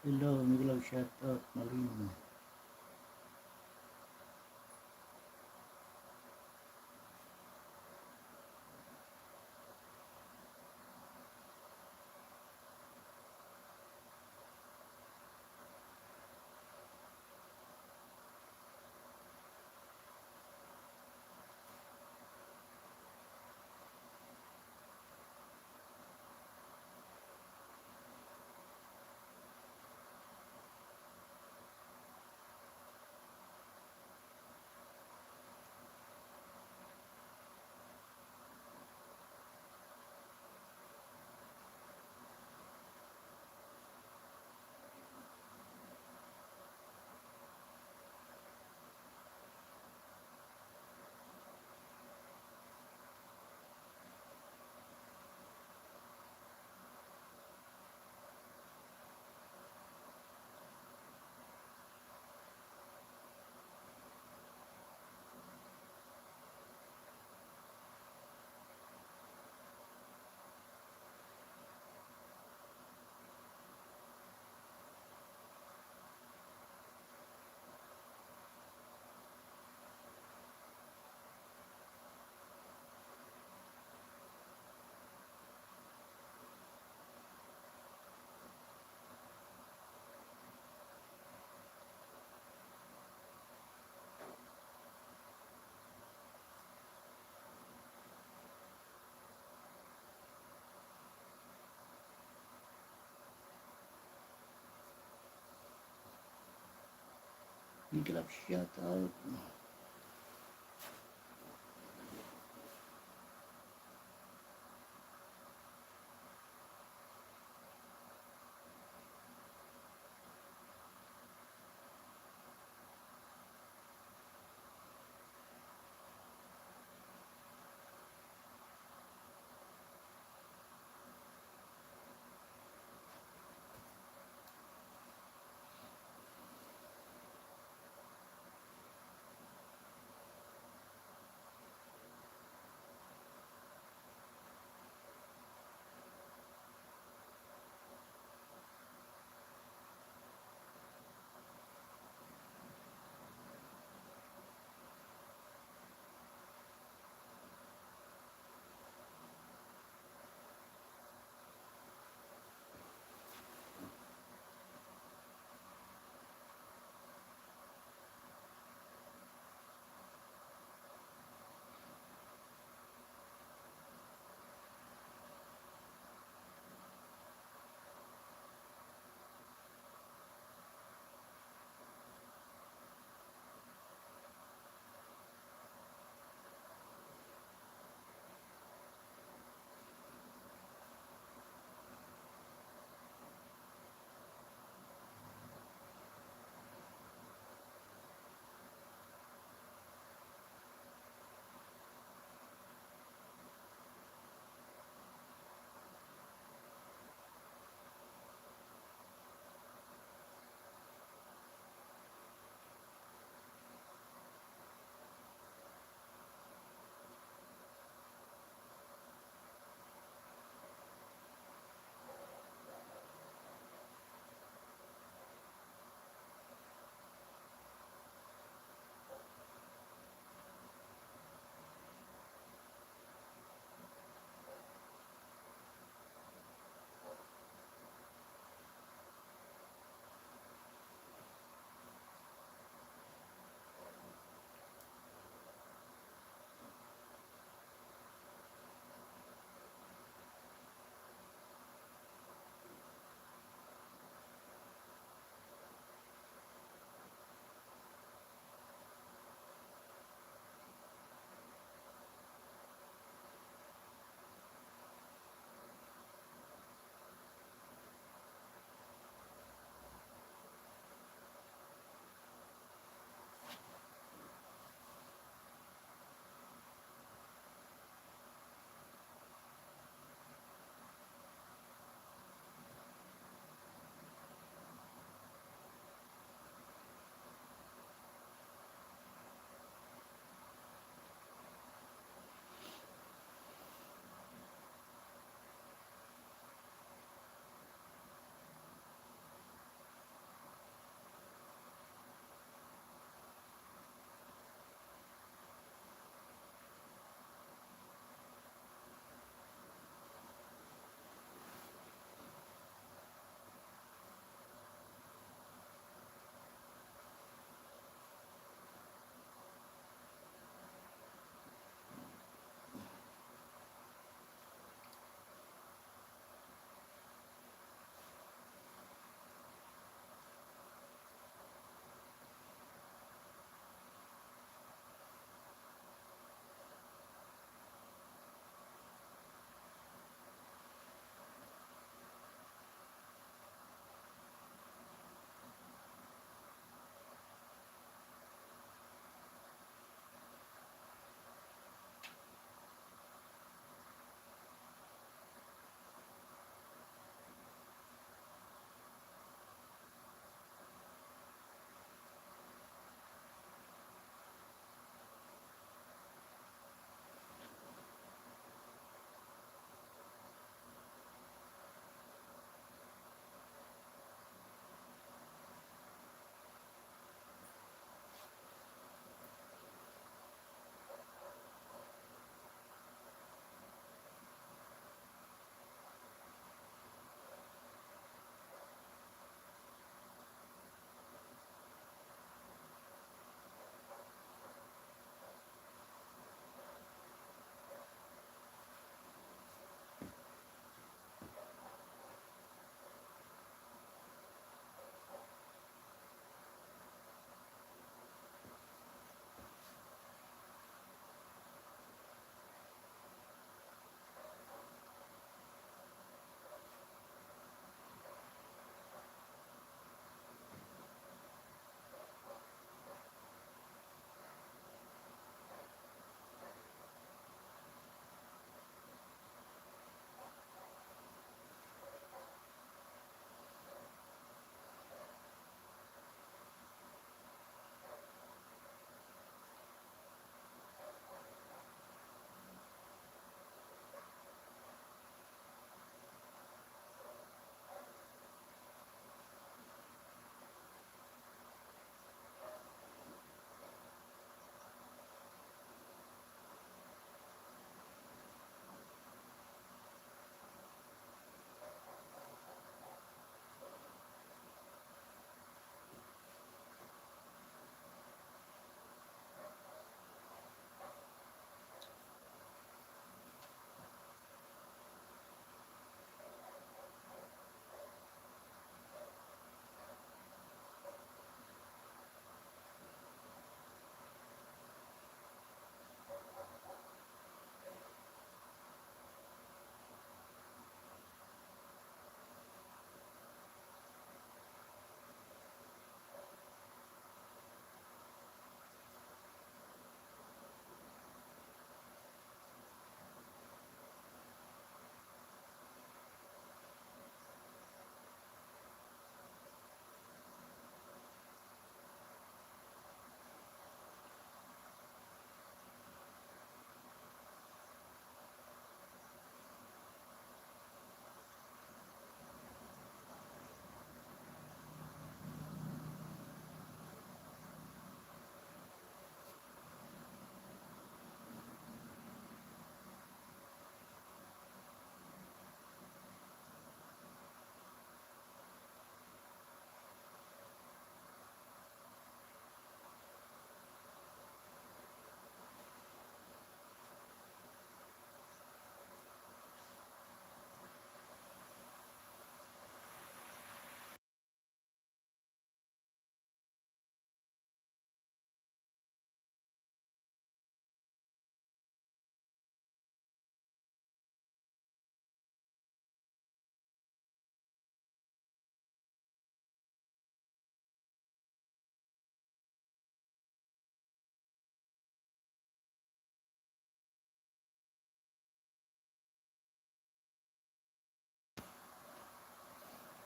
Hello, Miguel, shout out, Malin. Miguel, shout out.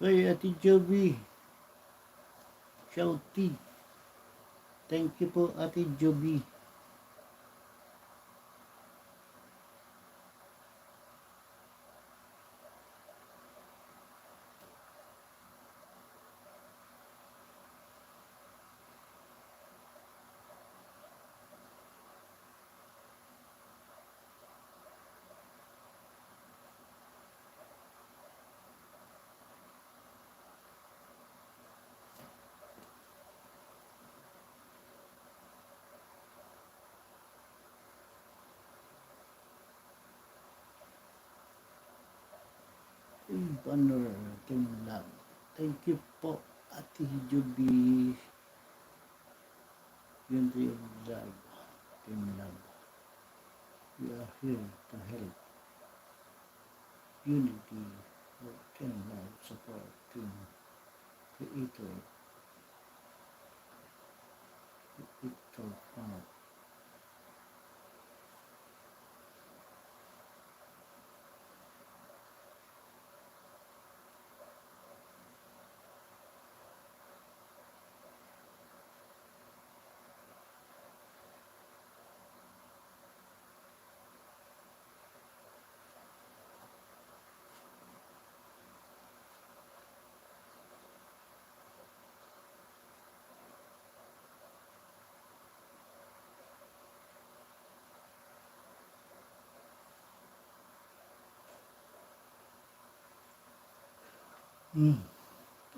Uy, Ate Joby, Shouty. Thank you po, Ate Joby. Banner, Team Love. Thank you po, Ate Joby. Yun to yung love. Team Love. We are here to help. Unity. Team Love. Support. Team Creator. Creator.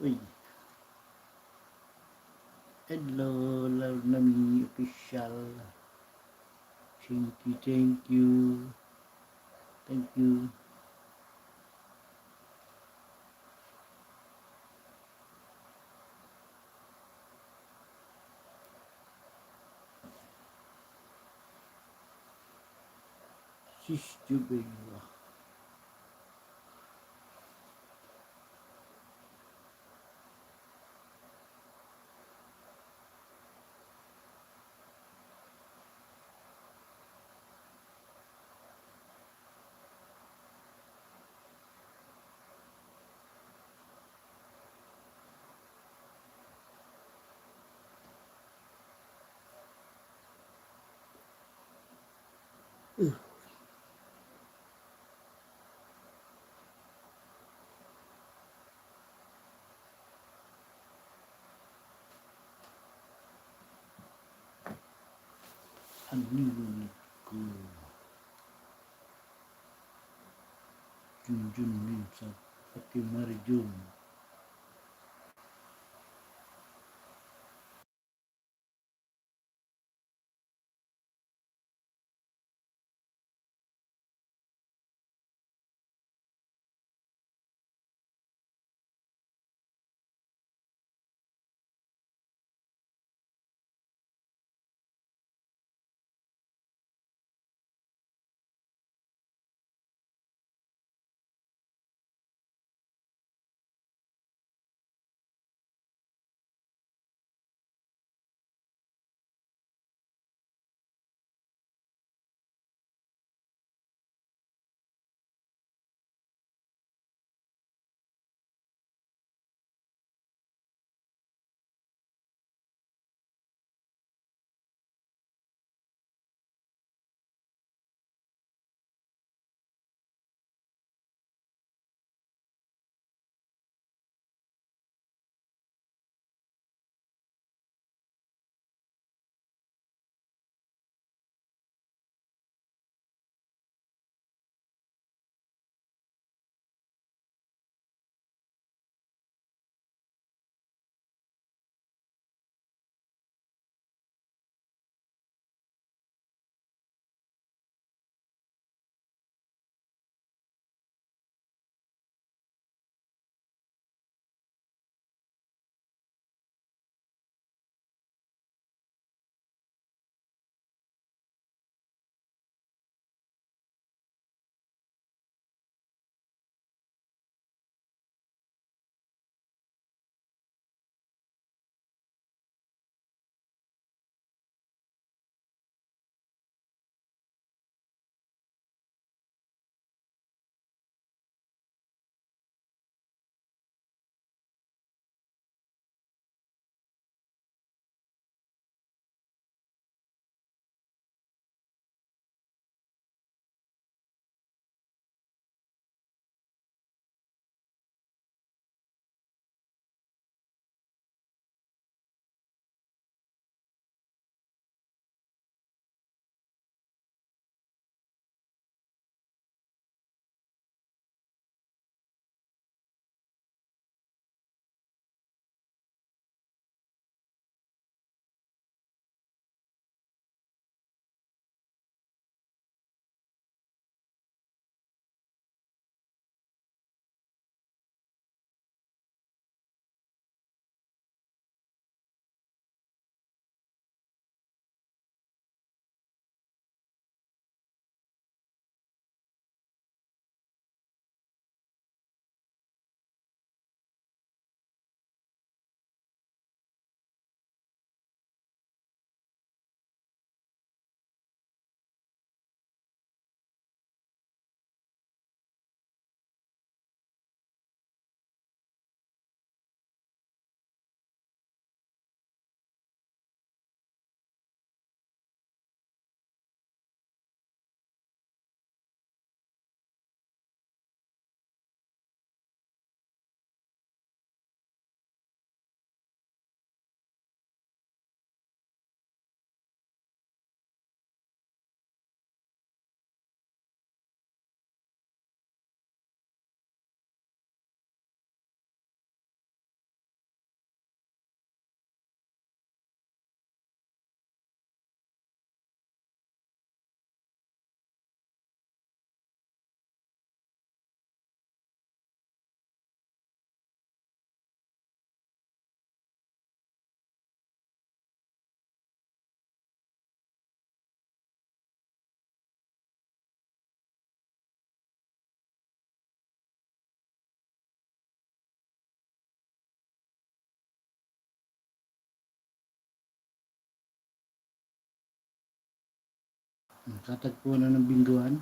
Uy. Hello, Love Nami Official. Thank you, thank you. Thank you. Sis Jubela. Anil ko. Junjun minsan. Ate Marjun. Nakatagpo na ng bingguhan.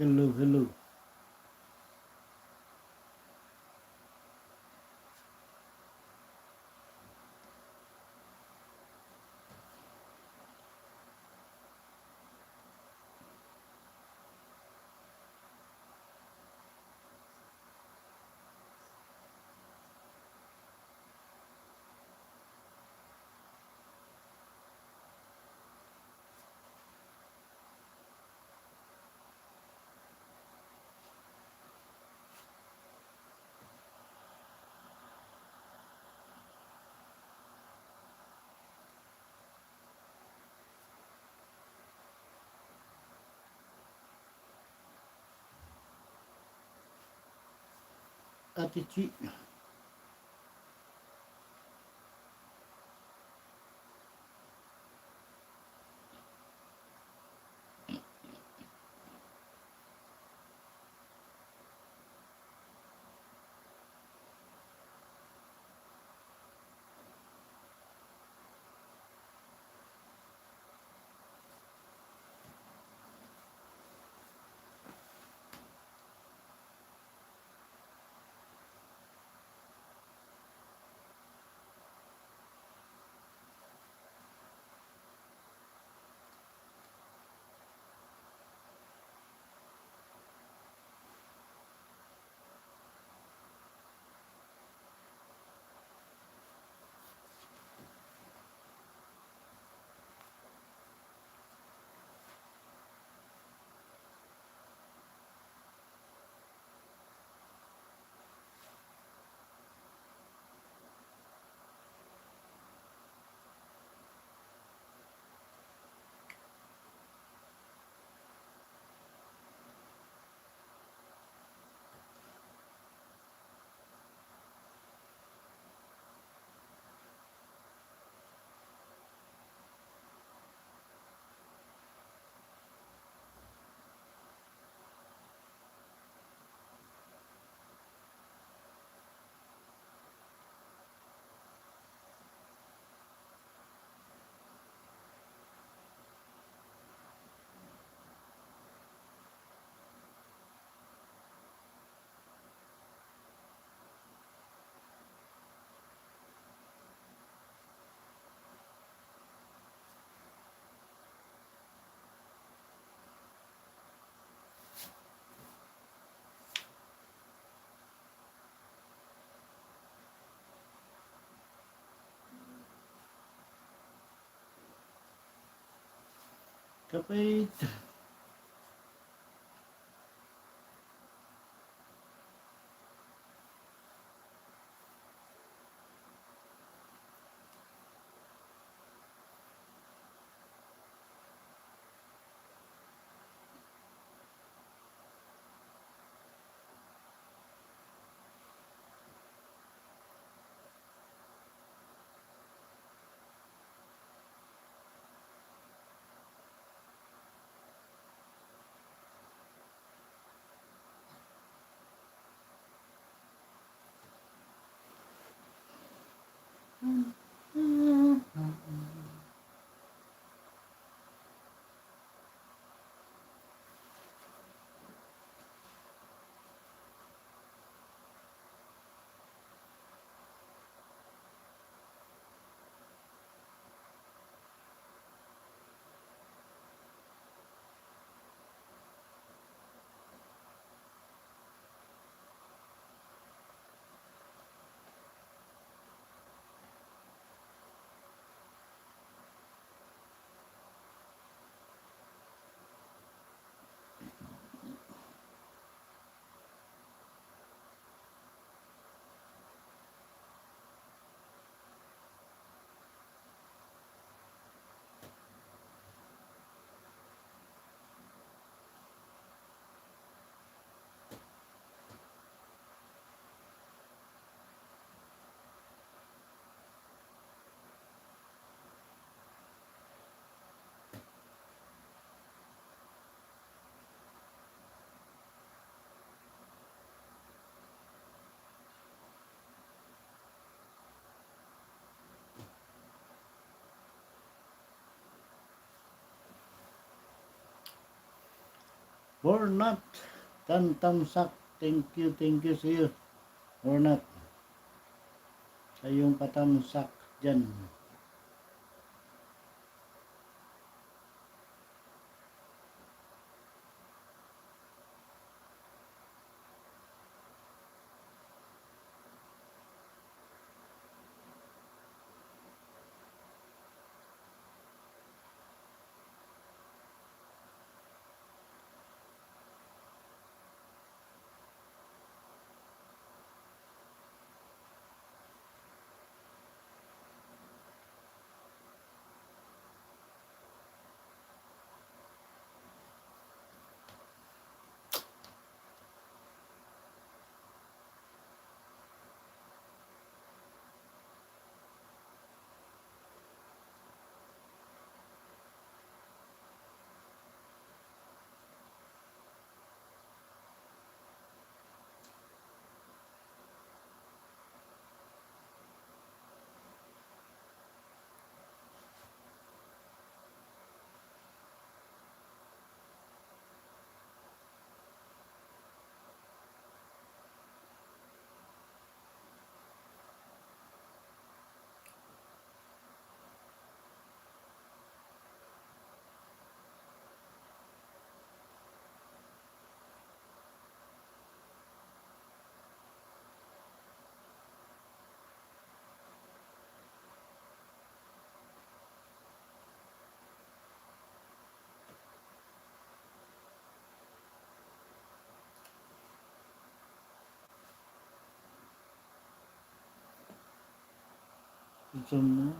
Hello, hello. Ate Chi. Kapit. Or not. Tantamsak. Thank you sa iyo. Or not. Sa iyong patamsak dyan. Some,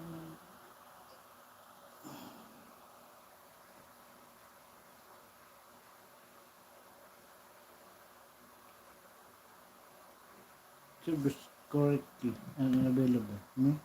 service correctly and available. No?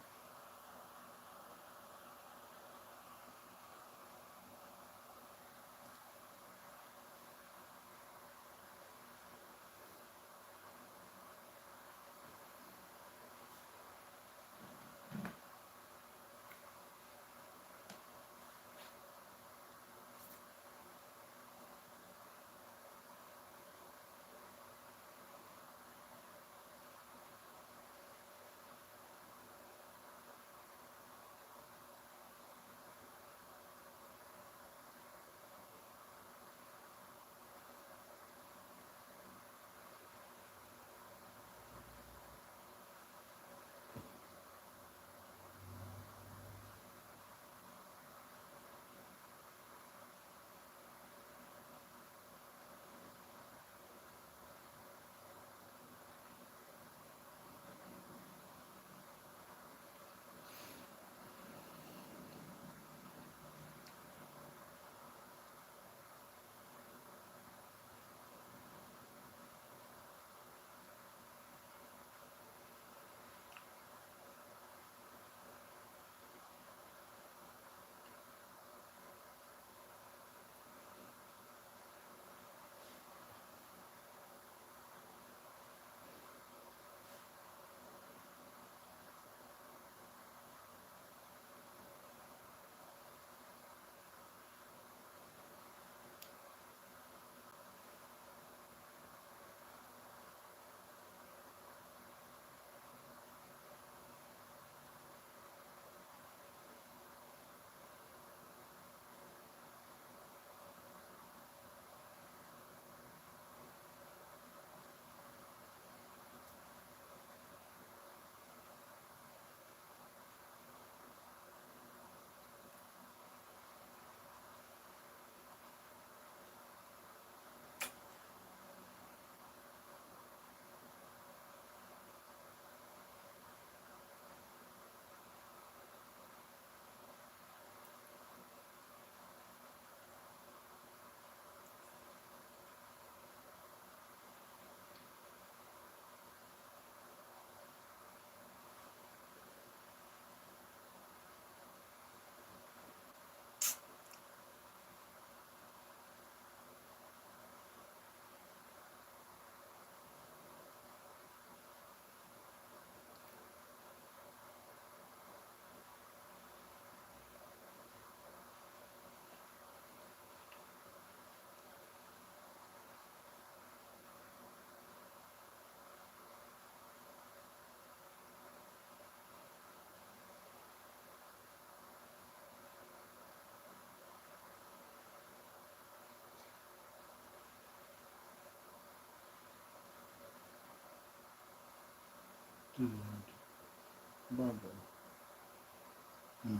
Bago. Hmm.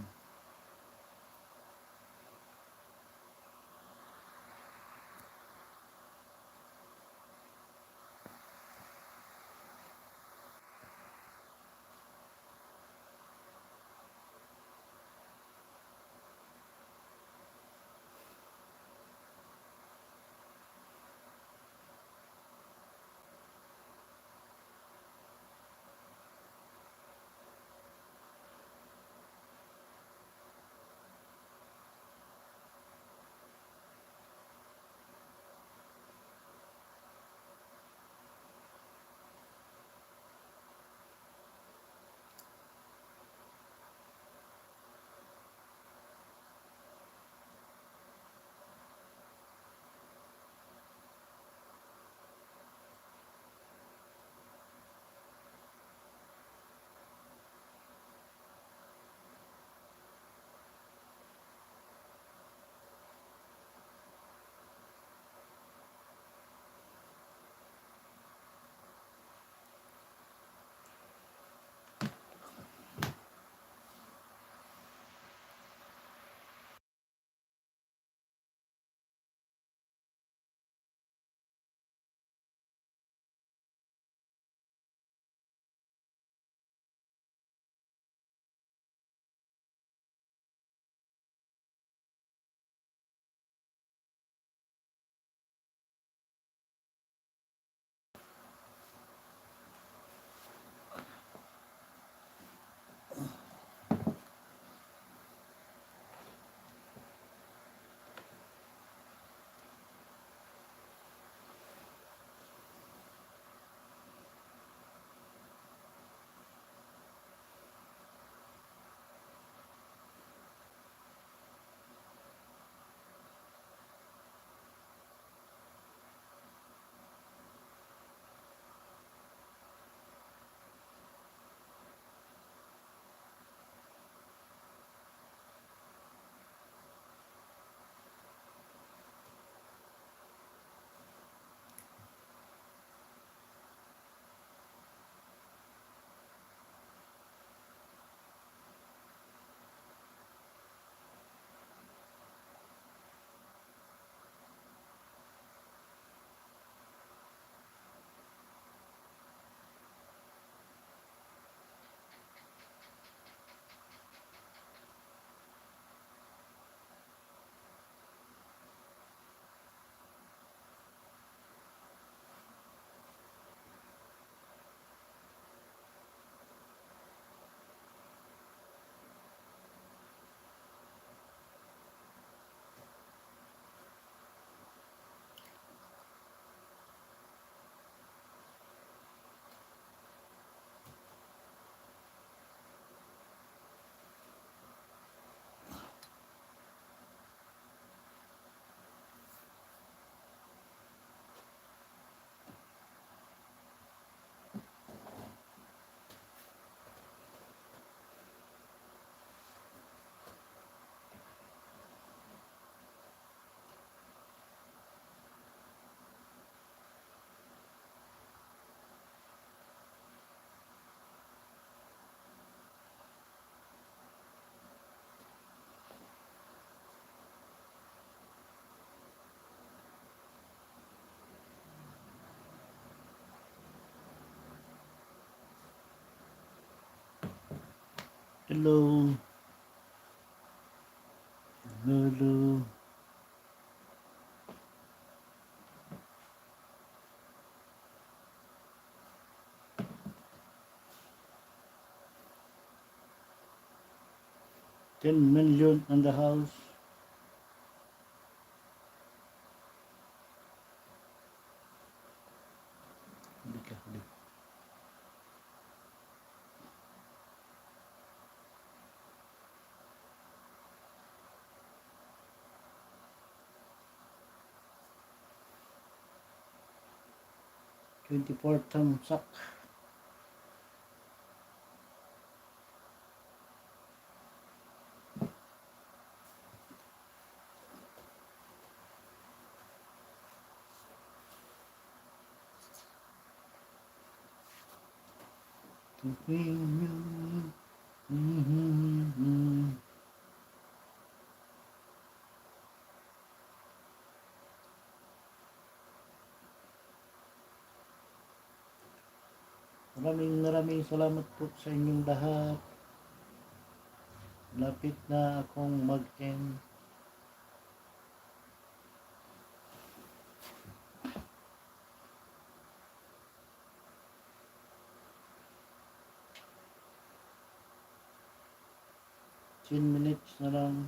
Hello. Hello. 10 million in the house. Huli ka, huli. $24 thumbs up. Maraming salamat po sa inyong lahat. Lapit na akong mag-end. Ten minutes na lang.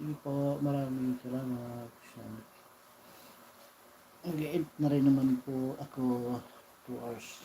Sige po, maraming salamat. Nag-end na rin naman po ako 2 hours.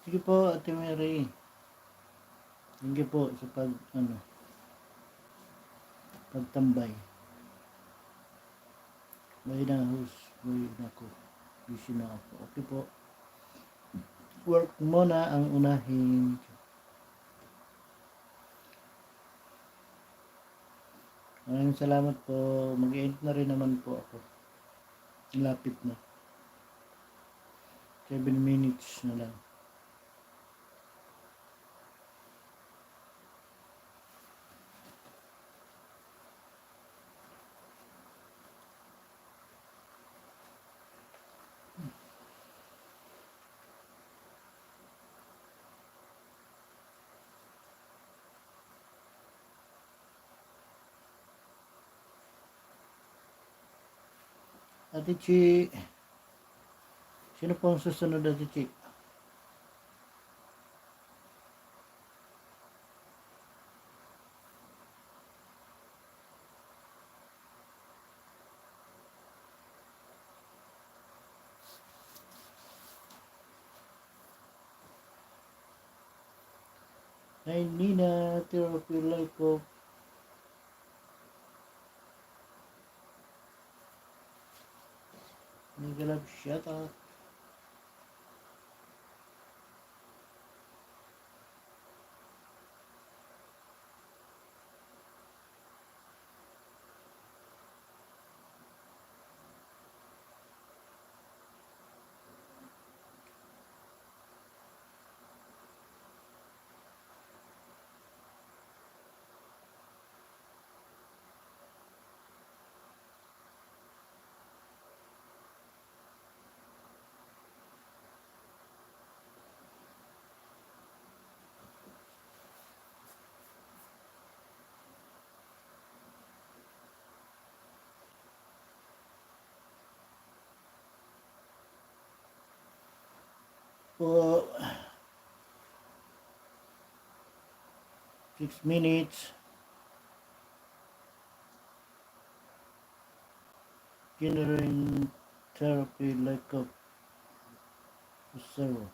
Sige po, Ate Mary. Sige po sa pagtambay. May na host, may na ko. Busy na ako. Okay po. Work muna ang unahin. Maraming salamat po. Mag-end na rin naman po ako. Lapit na. 7 minutes na lang. Ate Chi, sino po ang susunod, Ate Chi? Hi Nina, Therapy Life of Nigalab, shut up. For 6 minutes, generating therapy like a zero.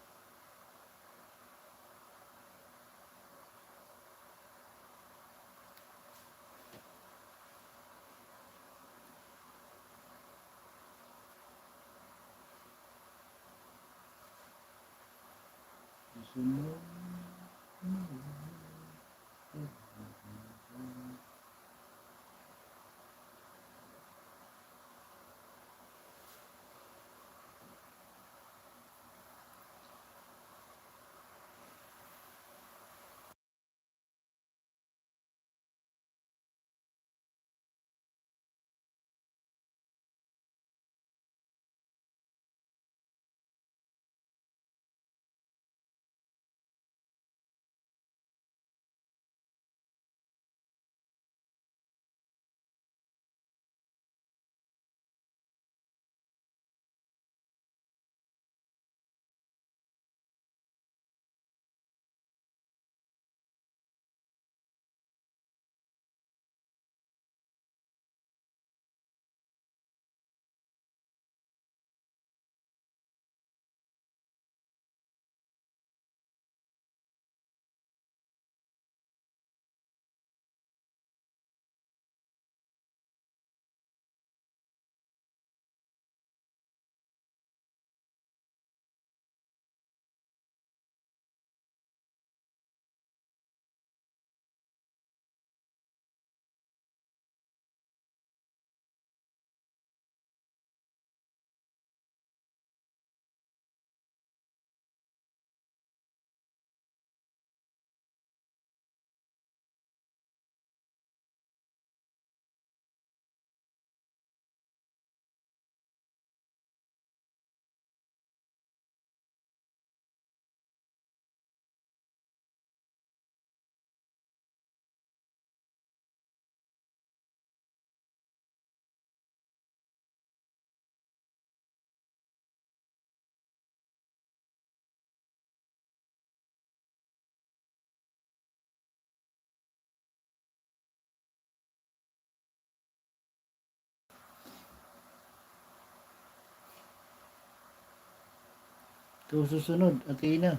Ikaw susunod, Athena.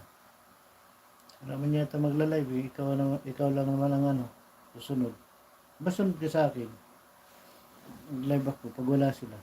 Wala man yata magla-live eh. Ikaw lang naman ang ano, susunod. Basta sunod ka sa akin. Mag-live ako pag wala sila.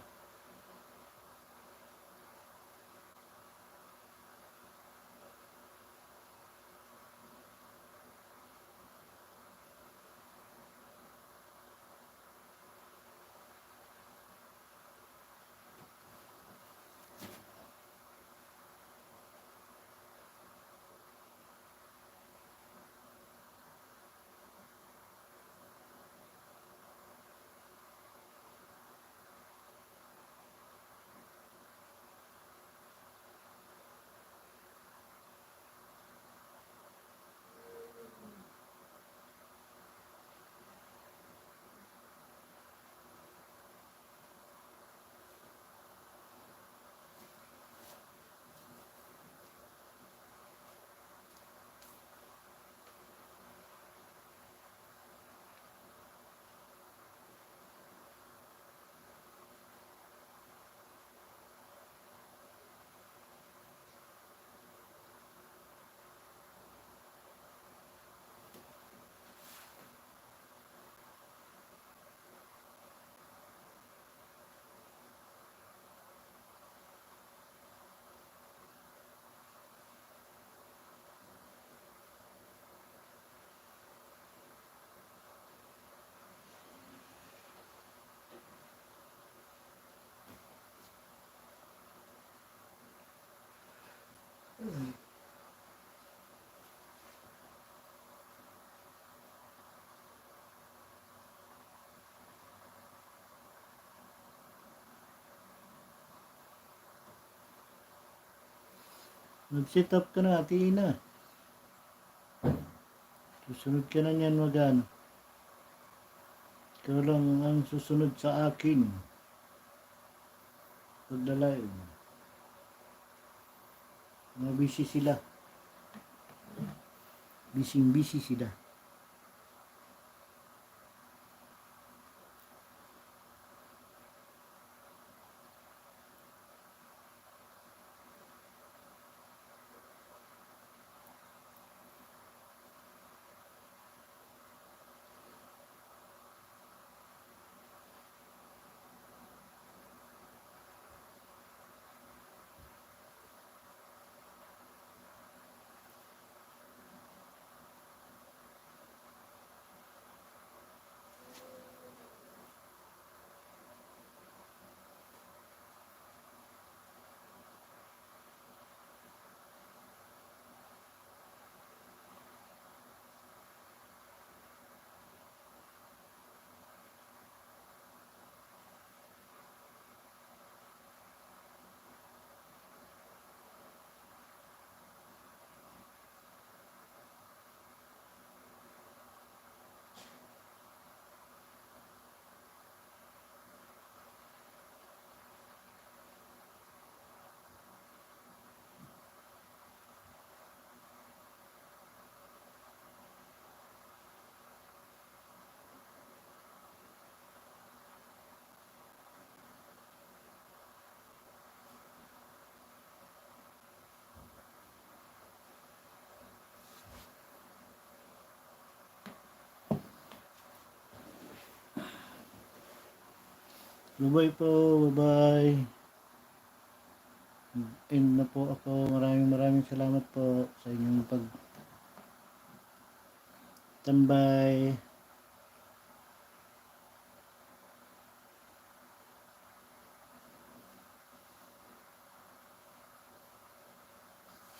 Mag-sit up ka na, Ate Ina. Susunod ka na niyan mag-ano. Ikaw lang ang susunod sa akin. Pagdalain. Mga busy sila. Busy sila. Bye-bye po, bye-bye. End na po ako. Maraming salamat po sa inyong pagtambay.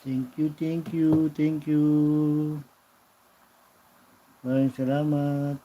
Thank you. Maraming salamat.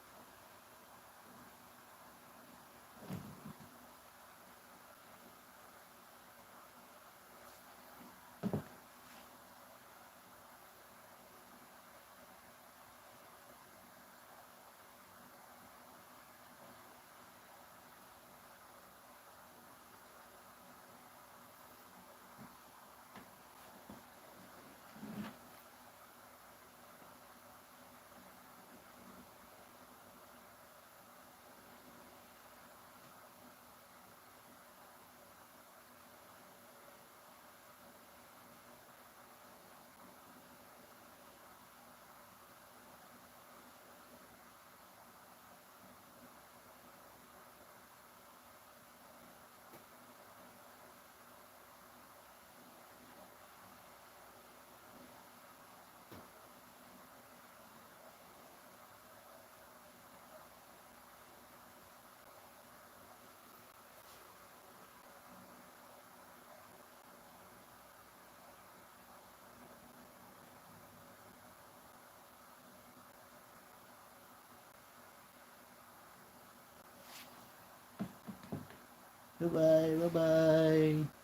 Bye-bye.